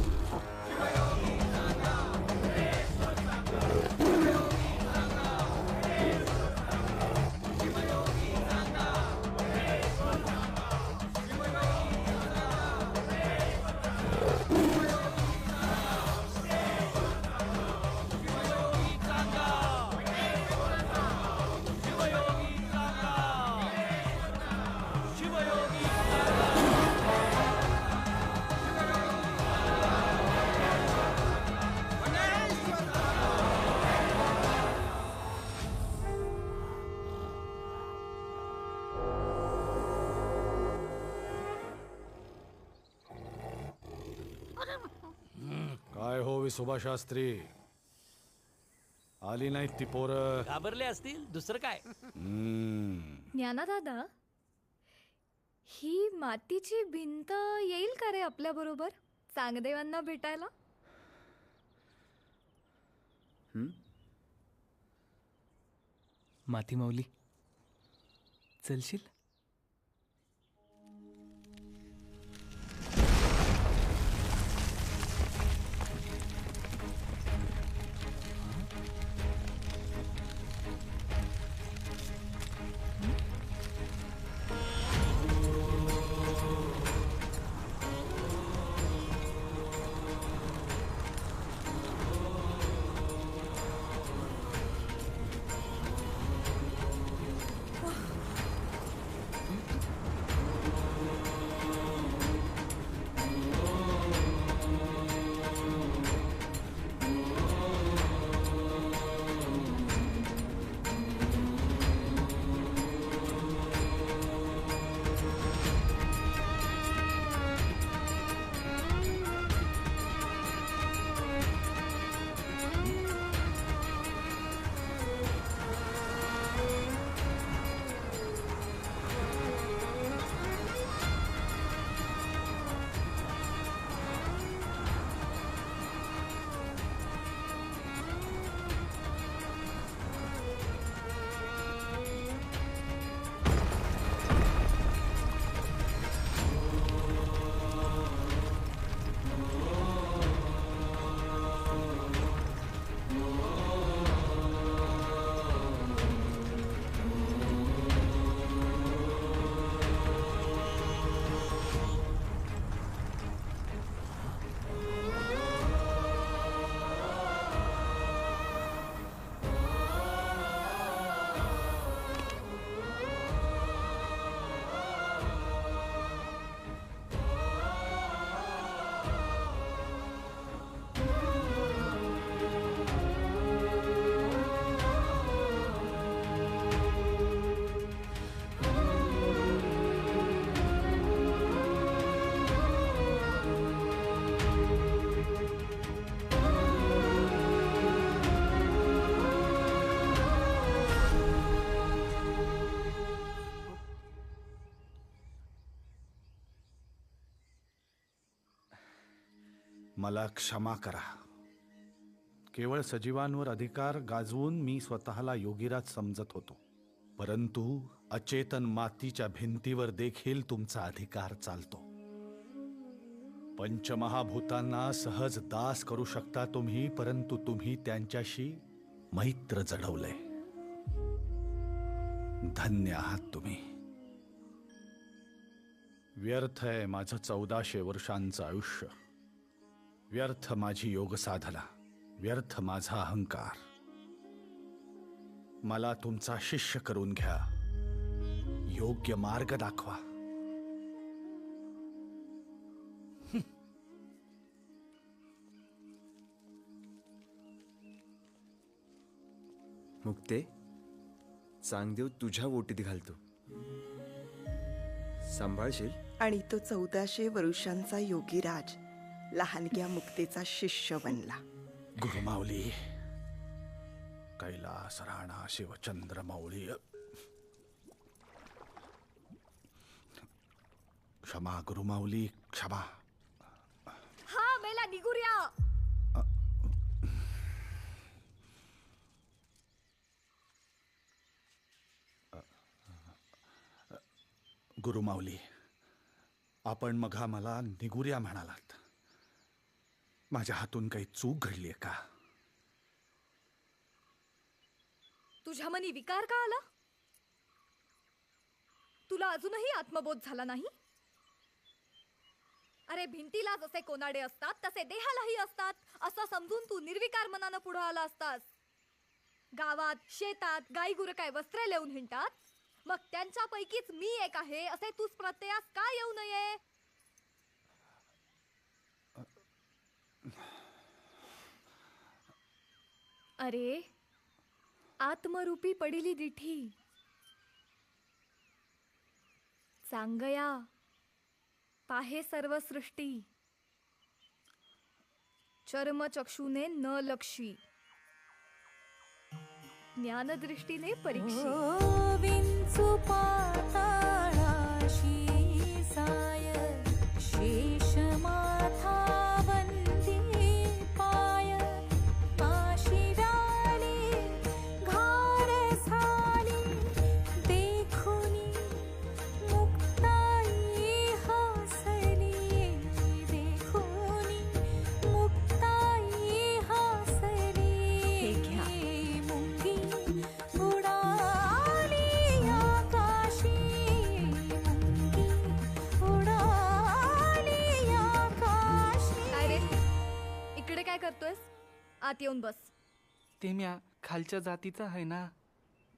V: काय हो विसोबा शास्त्री, आली नाहीत ती पोरं?
H: घाबरले असतील, दुसरं काय.
P: ज्ञानादादा, ही मातीची भिंत येईल का रे आपल्या बरोबर चांगदेवांना भेटायला?
Q: माती माऊली, चलशील?
V: मला क्षमा करा. केवळ सजीवांवर अधिकार गाजवून मी स्वतःला योगीराज समजत होतो, परंतु अचेतन मातीच्या भिंतीवर देखील तुमचा अधिकार चालतो. पंचमहाभूतांना सहज दास करू शकता तुम्ही, परंतु तुम्ही त्यांच्याशी मैत्र जडवलंय. धन्य आहात तुम्ही. व्यर्थ आहे माझं 1400 वर्षांचं आयुष्य, व्यर्थ माझी योग साधना, व्यर्थ माझा अहंकार. मला तुमचा शिष्य करून घ्या, योग्य मार्ग दाखवा.
K: मुक्ते, चांगदेव तुझ्या ओटीत घालतो, सांभाळशील.
M: आणि तो 1400 वर्षांचा योगीराज लहानग्या मुक्तेचा शिष्य बनला.
V: गुरुमाऊली, कैलास राणा शिवचंद्र माऊली. क्षमा गुरुमाऊली, क्षमा.
P: हा मेला निगुऱ्या.
V: गुरुमाऊली, आपण मघा मला निगुऱ्या म्हणालात. माझ्या हातून काही चूक घडलीये का?
P: तुझ्या मनी विकार का आला? तुला अजूनही आत्मबोध झाला नाही? अरे भिंतीला जसे कोनाडे असतात तसे देहालाही असतात असं समजून तू निर्विकार मनानं पुढे आला असतास. गावात शेतात गाई गुरं काय वस्त्रे लिहून हिंडतात, मग त्यांच्यापैकीच मी एक आहे असे तूच प्रत्ययास का येऊ नये? अरे आत्मरूपी पडिली दिठी. चांगया पाहे सर्व सृष्टी, चर्मचक्षुने न लक्षी, ज्ञानदृष्टीने परीक्षी.
G: विंचू पाताळाशी साय, शेष माथा वंदी पाय, आशिराली घार झाली, देखुनी मुक्ताई हसली, देखुनी मुक्ताई हसली. मुंगी उडाली आकाशी, मुंगी उडाली आकाशी.
P: काय रे, इकडे काय करतोयस? आत येऊन बस.
L: ते म्या खालच्या जातीचा आहे ना.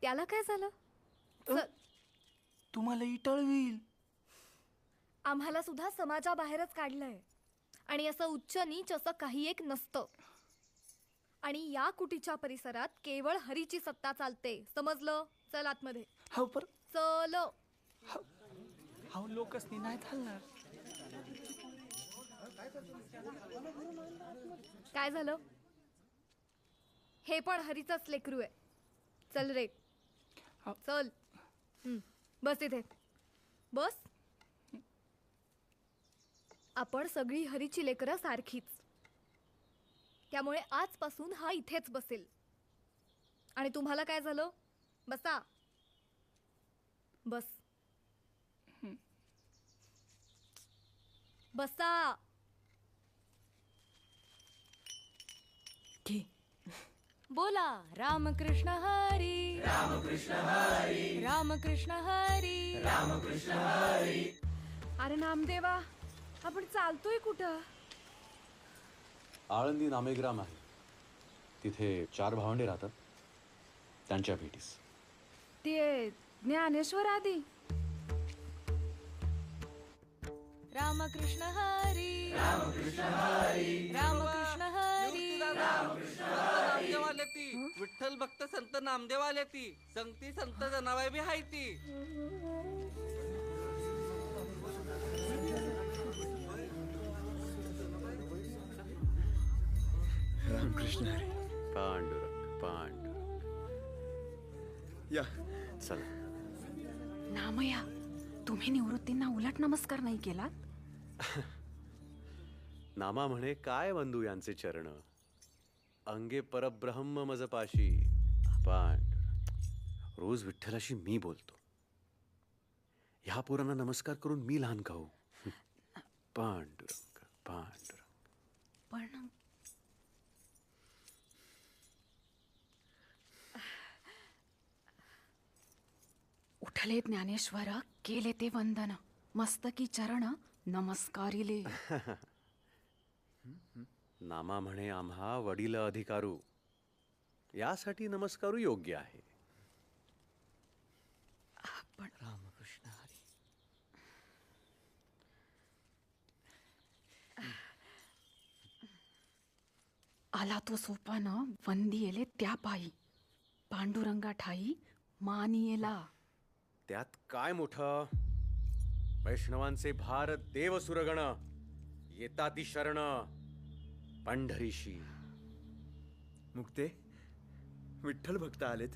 P: त्याला काय झालं? चल.
L: तुम्हाला इटळवील.
P: आम्हाला सुद्धा समाजाबाहेरच काढलंय आणि असं उच्च नीच असं काही एक नसतं. आणि या कुटीच्या परिसरात केवळ हरीची सत्ता चालते, समजलं? चल आतमध्ये.
L: हो पर
P: चल.
L: हा लोकसनी नाही चालणार.
P: काय झालं? हे पण हरीचंच लेकरू आहे. चल रे, चल. बस इथे बस. आपण सगळी हरीची लेकरं सारखीच, त्यामुळे आजपासून हा इथेच बसेल. आणि तुम्हाला काय झालं? बसा. बस बसा. बोला रामकृष्ण हरी, रामकृष्ण हरी, रामकृष्ण हरी, रामकृष्ण हरी. अरे नामदेवा, आपण चालतोय कुठं?
E: आळंदी नामेग्राम आहे, तिथे 4 भावंडे राहतात, त्यांच्या भेटीस.
P: ते ज्ञानेश्वर आदी. रामकृष्ण हरी, रामकृष्ण हरी, रामकृष्ण हरी,
L: रामकृष्ण हरी. नामदेव आले ती, विठ्ठल भक्त संत नामदेव आले ती, संगती संत जनाबाई बी हाय ती.
K: रामकृष्ण हरी.
E: पांडुरंग पांडुरंग.
K: या
E: चला.
N: नामया, तुम्ही निवृत्तींना उलट नमस्कार नाही केलात?
E: नामा म्हणे, काय बंधू यांचे चरण, अंगे परब्रह्म मजपाशी. पांडुरंग, रोज विठ्ठलाशी मी बोलतो, ह्या पोरांना नमस्कार करून मी लहान खाऊ. पांडुरंग पांडुरंग.
N: पण उठले ज्ञानेश्वर, केले ते वंदन, मस्तकी चरण नमस्कारिले.
E: नामा म्हणे, आम्हा वडील अधिकारू, यासाठी नमस्कारू योग्य आहे.
N: पण
L: रामकृष्ण हरी.
N: आला तो सोपान वंदी येले त्या पायी, पांडुरंगा ठाई मानी येला.
E: त्यात काय मोठं? वैष्णवांचे भार देव सुरगण, येताती शरण पंढरीशी.
K: मुक्ते, विठ्ठल भक्त आलेत.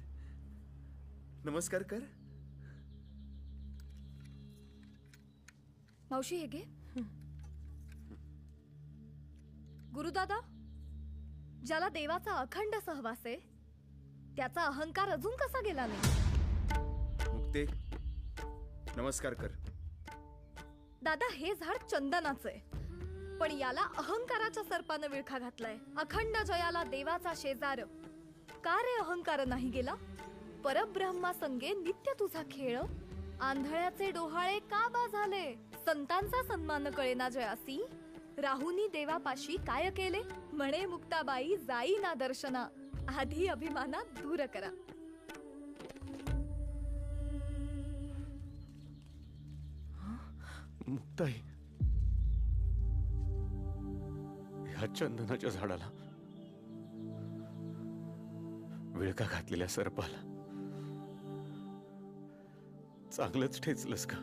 K: नमस्कार कर.
P: मावशी हे घे. गुरुदादा, ज्याला देवाचा अखंड सहवास आहे त्याचा अहंकार अजून कसा गेला नाही?
K: मुक्ते, नमस्कार कर.
P: दादा, हे झाड चंदनाचं आहे, पण याला अहंकाराच्या सर्पानं विळखा घातलाय. अखंड जयाला देवाचा शेजार, का रे अहंकार नाही गेला? परब्रह्मा संगे नित्य तुझा खेळ, आंधळ्याचे डोहाळे का बा झाले? संतांचा सन्मान कळेना जयासी, राहुनी देवापाशी काय केले? म्हणे मुक्ताबाई जाई ना दर्शना, आधी अभिमाना दूर करा.
E: मुक्ताई, ह्या चंदनाच्या झाडाला, विळका घातलेल्या सर्पाला चांगलंच ठेचलंस का?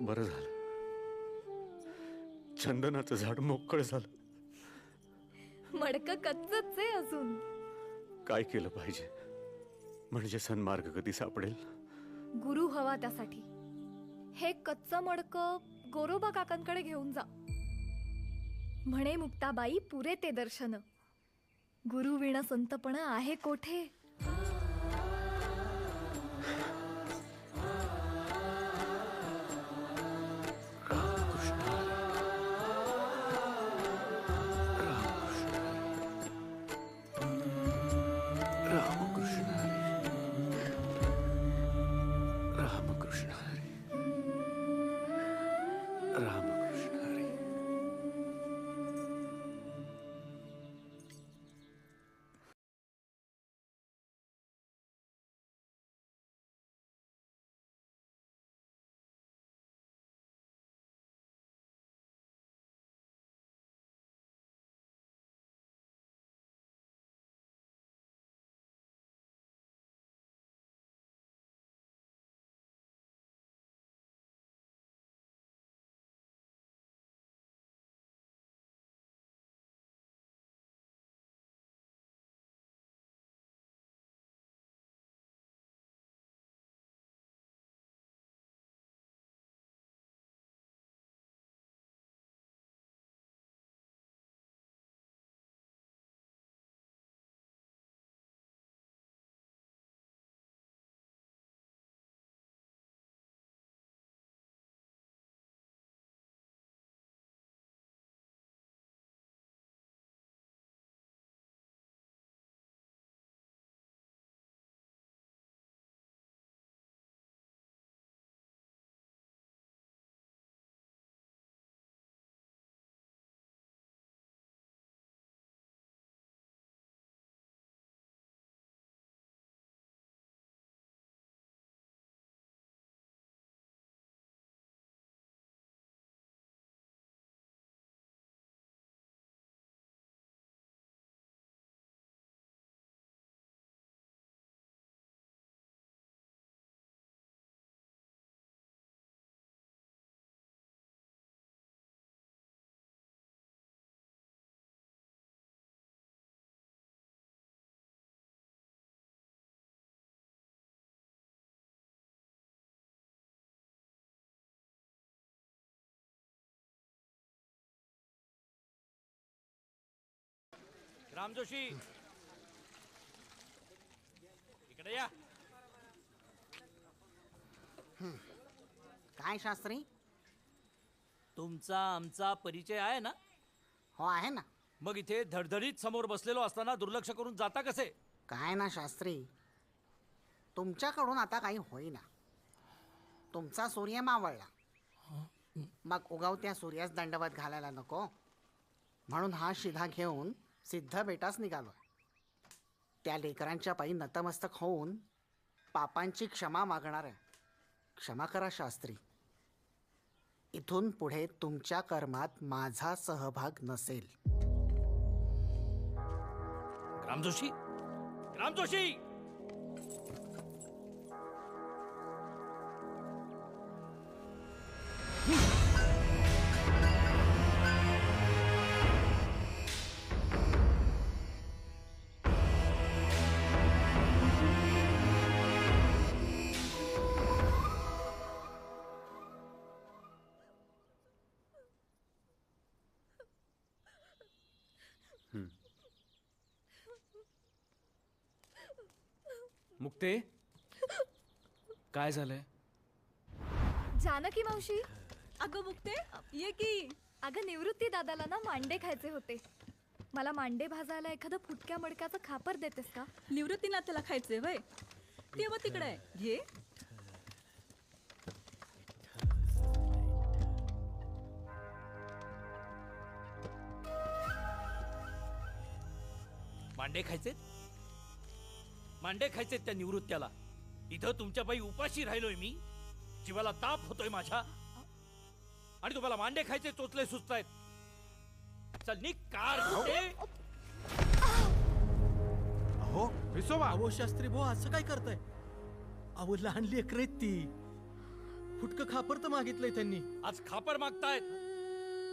E: बरं झालं, चंदनाचं झाड मोकळं झालं.
P: मडकं कच्चच आहे अजून.
E: काय केलं पाहिजे म्हणजे सन्मार्ग कधी सापडेल?
P: गुरु हवा त्यासाठी. हे कच्च मडकं गोरोबा काकांकडे घेऊन जा. म्हणे मुक्ताबाई पुरे ते दर्शन, गुरु विण संतपण आहे कोठे?
H: राम जोशी, इकडे या.
J: काय शास्त्री?
H: तुमचा आमचा परिचय आहे ना?
J: हो आहे ना.
H: मग इथे धडधडीत समोर बसलेलो असताना दुर्लक्ष करून जाता कसे?
J: काय ना शास्त्री, तुमच्याकडून आता काही होईना. तुमचा सूर्य मावळला, मग उगवत्या सूर्यास दंडवत घालायला नको म्हणून हा शिधा घेऊन सिद्ध बेटास निघालोय. त्या लेकरांच्या पायी नतमस्तक होऊन पापांची क्षमा मागणार आहे. क्षमा करा शास्त्री. इथून पुढे तुमच्या कर्मात माझा सहभाग नसेल.
H: राम जोशी, राम जोशी,
Q: मुक्ते काय झालंय?
P: जानकी मावशी.
G: अगं मुक्ते ये की.
P: अगं निवृत्ती दादाला ना मांडे खायचे होते. मला मांडे भाजायला एखादं फुटक्या मडक्याचं खापर देतेस का?
G: निवृत्तीला त्याला खायचंय वय. तेव्हा तिकडे आहे घे.
H: मांडे खायचे? मांडे खायचे त्या निवृत्त्याला. इथं तुमच्या बाई उपाशी राहिलोय मी. जीवाला ताप होतोय माझ्या आणि तुम्हाला मांडे खायचे चोचले सुचतायत. चल निघ कार.
O: अहो विसोबा. अहो शास्त्री भाऊ असं काय करताय? अहो लहान लेकर आहेत ती. फुटकं खापर तर मागितलंय त्यांनी.
H: आज खापर मागतायत,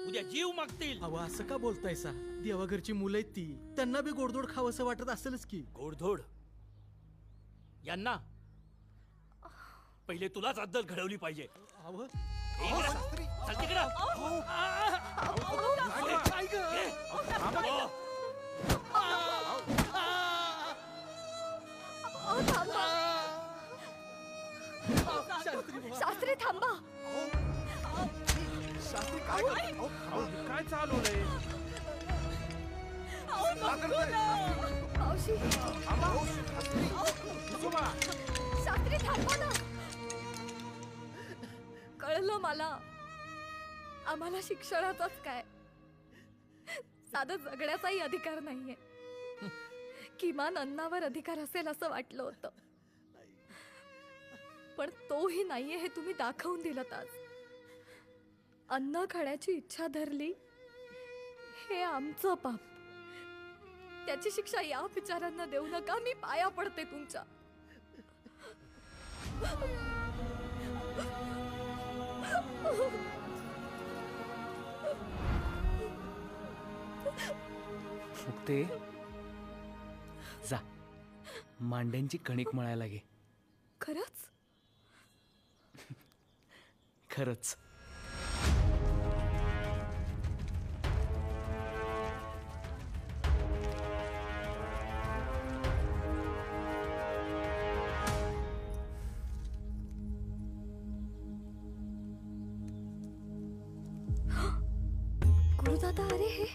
H: उद्या जीव मागतील.
O: अहो असं का बोलताय सा? देवाघरची मुलं आहेत ती. त्यांना बी गोडधोड खावंसं वाटत असेलच की.
H: गोडधोड यांना पहिले तुलाच अद्दल घडवली पाहिजे. चल तिकडं.
P: शास्त्री थांबा.
S: शास्त्री काय चालवलंय?
P: मावशी. शास्त्री थांबा ना. कळलं मला. आम्हाला शिक्षणाचाच काय, साधं जगण्याचाही अधिकार नाहीये. किमान अन्नावर अधिकार असेल असं वाटलं होतं, पण तोही नाहीये हे तुम्ही दाखवून दिलं. आज अन्न खाण्याची इच्छा धरली हे आमचं पाप. त्याची शिक्षा या विचारांना देऊ नका. मी पाया पडते तुमच्या.
Q: मुक्ते जा, मांड्यांची कणिक मळायला घे.
P: खरंच?
Q: खरंच.
P: गुरुदादा, अरे हे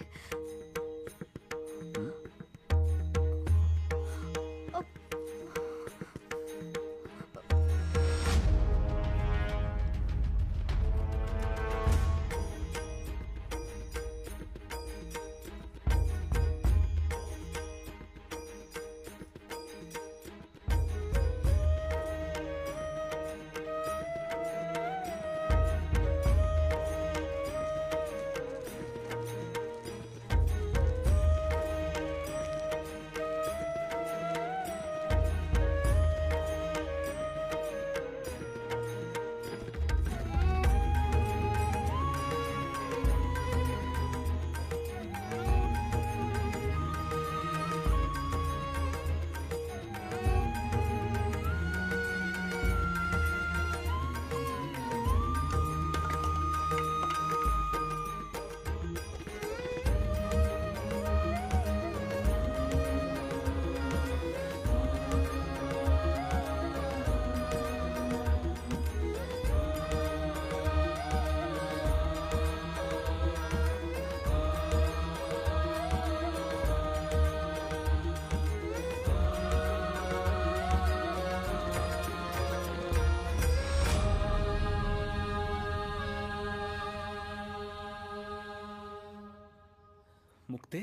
Q: मुक्ते.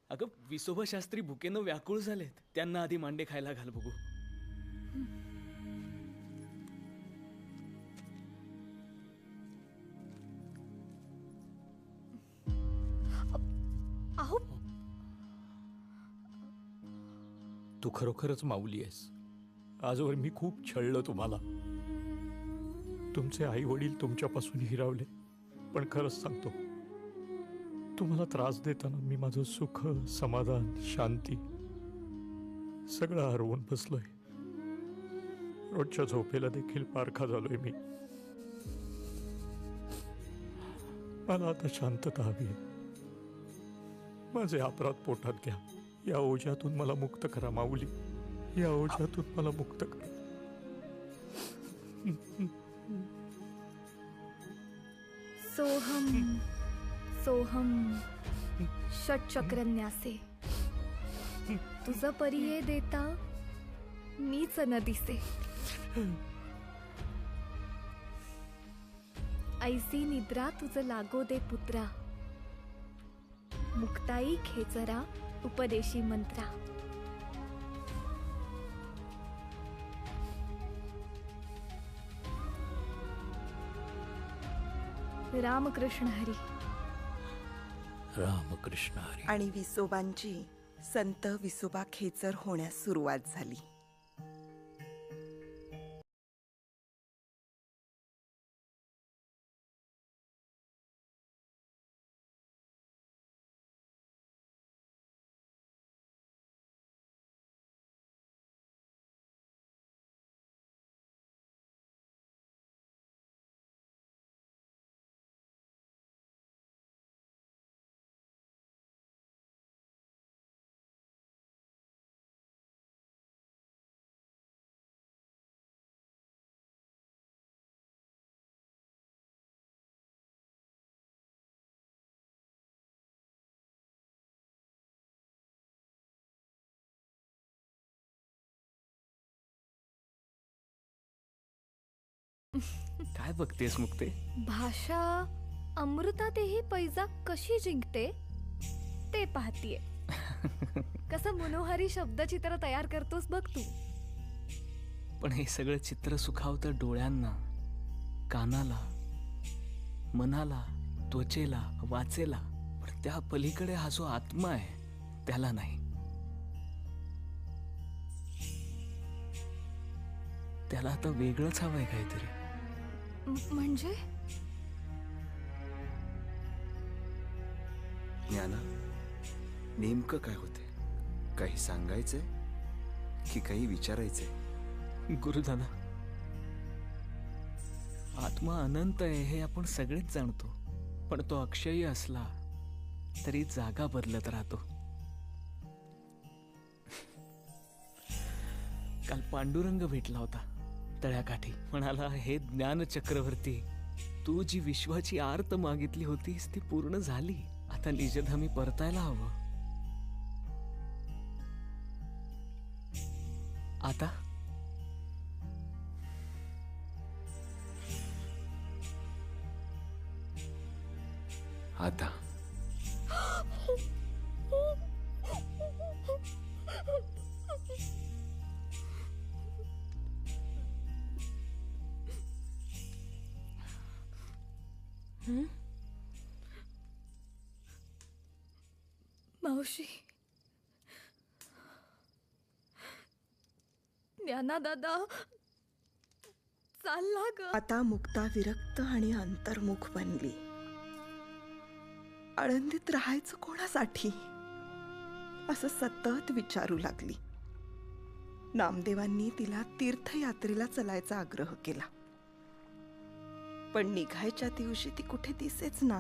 Q: अगं विसोबा शास्त्री भुकेनं व्याकुळ झालेत. त्यांना आधी मांडे खायला घाल बघू.
P: अहो,
H: तू खरोखरच माऊली आहेस. आजवर मी खूप छळलं तुम्हाला. तुमचे आई वडील तुमच्यापासून हिरावले, पण खरंच सांगतो, तुम्हाला त्रास देताना मी माझं सुख, समाधान, शांती सगळं हरवून बसलोय. रोजच्या झोपेला देखील पारखा झालोय मी. मला आता शांतता हवी आहे. माझे अपराध पोटात घ्या.
Q: या ओझ्यातून मला मुक्त करा माऊली, या ओझ्यातून मला मुक्त करा.
P: सोहम सोहम षटचक्रन्यासे, तुझ परिये देता मीच न दिसे. ऐसी निद्रा तुझ लागो दे पुत्रा, मुक्ताई खेचरा उपदेशी मंत्रा. रामकृष्ण हरी.
H: रामकृष्ण हरी.
M: आणि विसोबांची संत विसोबा खेचर होण्यास सुरुवात झाली.
Q: काय बघतेस मुक्ते?
P: भाषा अमृतातेही पैजा कशी जिंकते ते पाहतीये. कसं मनोहारी शब्दचित्र तयार करतोस बघ तू.
Q: पण हे सगळं चित्र सुखावतं डोळ्यांना, कानाला, मनाला, त्वचेला, वाचेला. पण त्या पलीकडे हा जो आत्मा आहे त्याला नाही. त्याला आता वेगळंच हवंय काहीतरी.
P: म्हणजे
K: ज्ञाना, नेमकं काय होते? काही सांगायचंय की काही विचारायचंय?
Q: गुरुदादा, आत्मा अनंत आहे हे आपण सगळेच जाणतो, पण तो अक्षयी असला तरी जागा बदलत राहतो. काल पांडुरंग भेटला होता तळ्याकाठी. म्हणाला, हे ज्ञान चक्रवर्ती, तू जी विश्वाची आर्त मागितली होतीस ती पूर्ण झाली. आता निजधामी परतायला हवं. आता
K: आता
P: मावशी, ज्ञाना दादा चालला ग.
M: आता मुक्ता विरक्त आणि अंतर्मुख बनली. आळंदीत राहायचं कोणासाठी असं सतत विचारू लागली. नामदेवांनी तिला तीर्थयात्रेला चलायचा आग्रह केला, पण निघायच्या दिवशी ती कुठे दिसेच ना.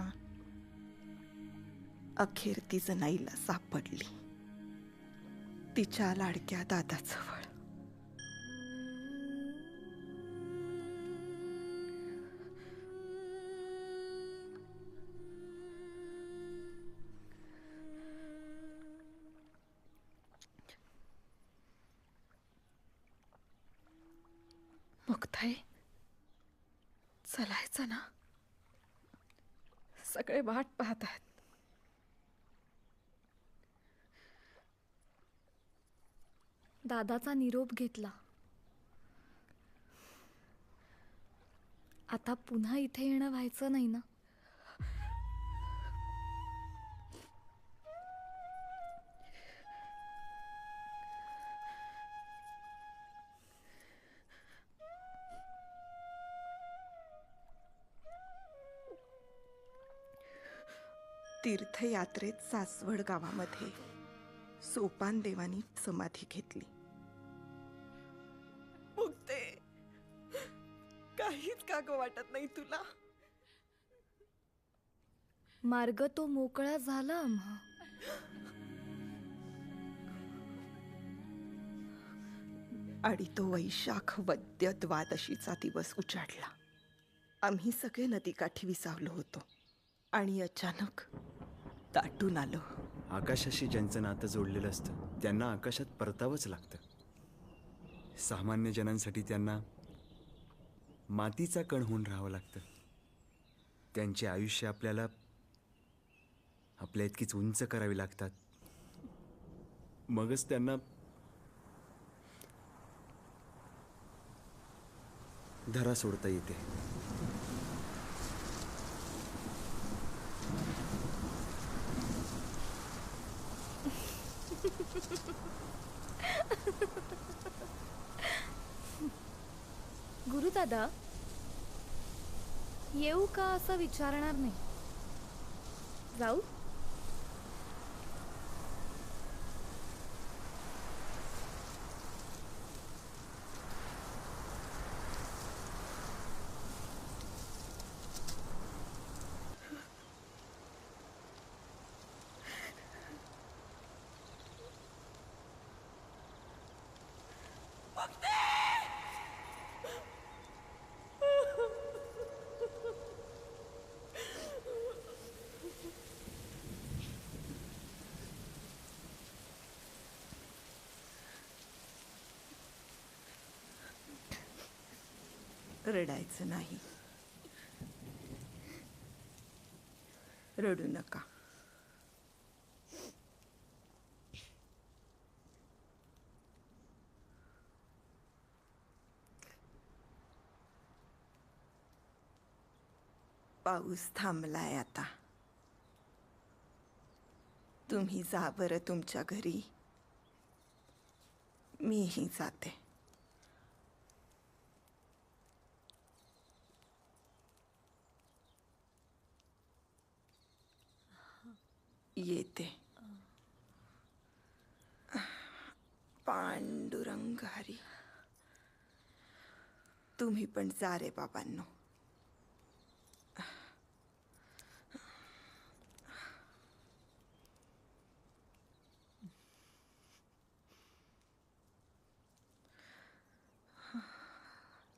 M: अखेर ती जनाईला सापडली, तिच्या लाडक्या दादाजवळ.
N: मुक्ताई, चलायचं ना? सगळे वाट पाहत आहेत.
P: दादाचा निरोप घेतला. आता पुन्हा इथे येणं व्हायचं नाही ना.
M: तीर्थयात्रेत सासवड गावामध्ये सोपान देवानी समाधी घेतली. मुक्ते, काहीच का ग वाटत नाही तुला?
P: मार्ग तो मोकळा झाला आम्हा.
M: आणि तो वैशाख वद्य द्वादशीचा दिवस उजाडला. आम्ही सगळे नदीकाठी विसावलो होतो आणि अचानक दाटून आलो.
K: आकाशाशी ज्यांचं नातं जोडलेलं असतं त्यांना आकाशात परतावंच लागतं. सामान्य जनांसाठी त्यांना मातीचा कण होऊन राहावं लागतं. त्यांचे आयुष्य आपल्याला आपल्या इतकीच उंच करावी लागतात. मगच त्यांना धरा सोडता येते.
P: गुरुदादा, येऊ का असं विचारणार नाही. जाऊ?
M: रडायचं नाही. रडू नका. पाऊस थांबलाय आता. तुम्ही जा बरं तुमच्या घरी. मीही जाते. येते. पांडुरंग हरी. तुम्ही पण जा रे बाबांनो.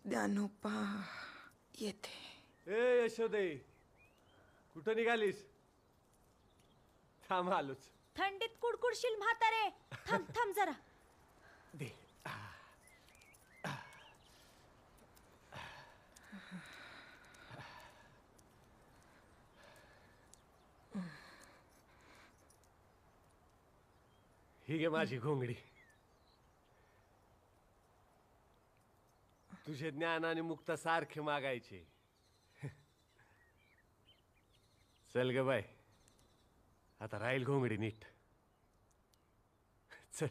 M: ज्ञानोपा येते.
A: ए यशोदे, कुठं निघालीस? थांब आलोच.
G: थंडीत कुडकुडशील म्हातारे. थांब थांब जरा.
A: दे. ही घे माझी घोंगडी. तुझे ज्ञान आणि मुक्ता सारखे मागायचे. चल ग बाय, आता राहील घोंगडी नीट. चल.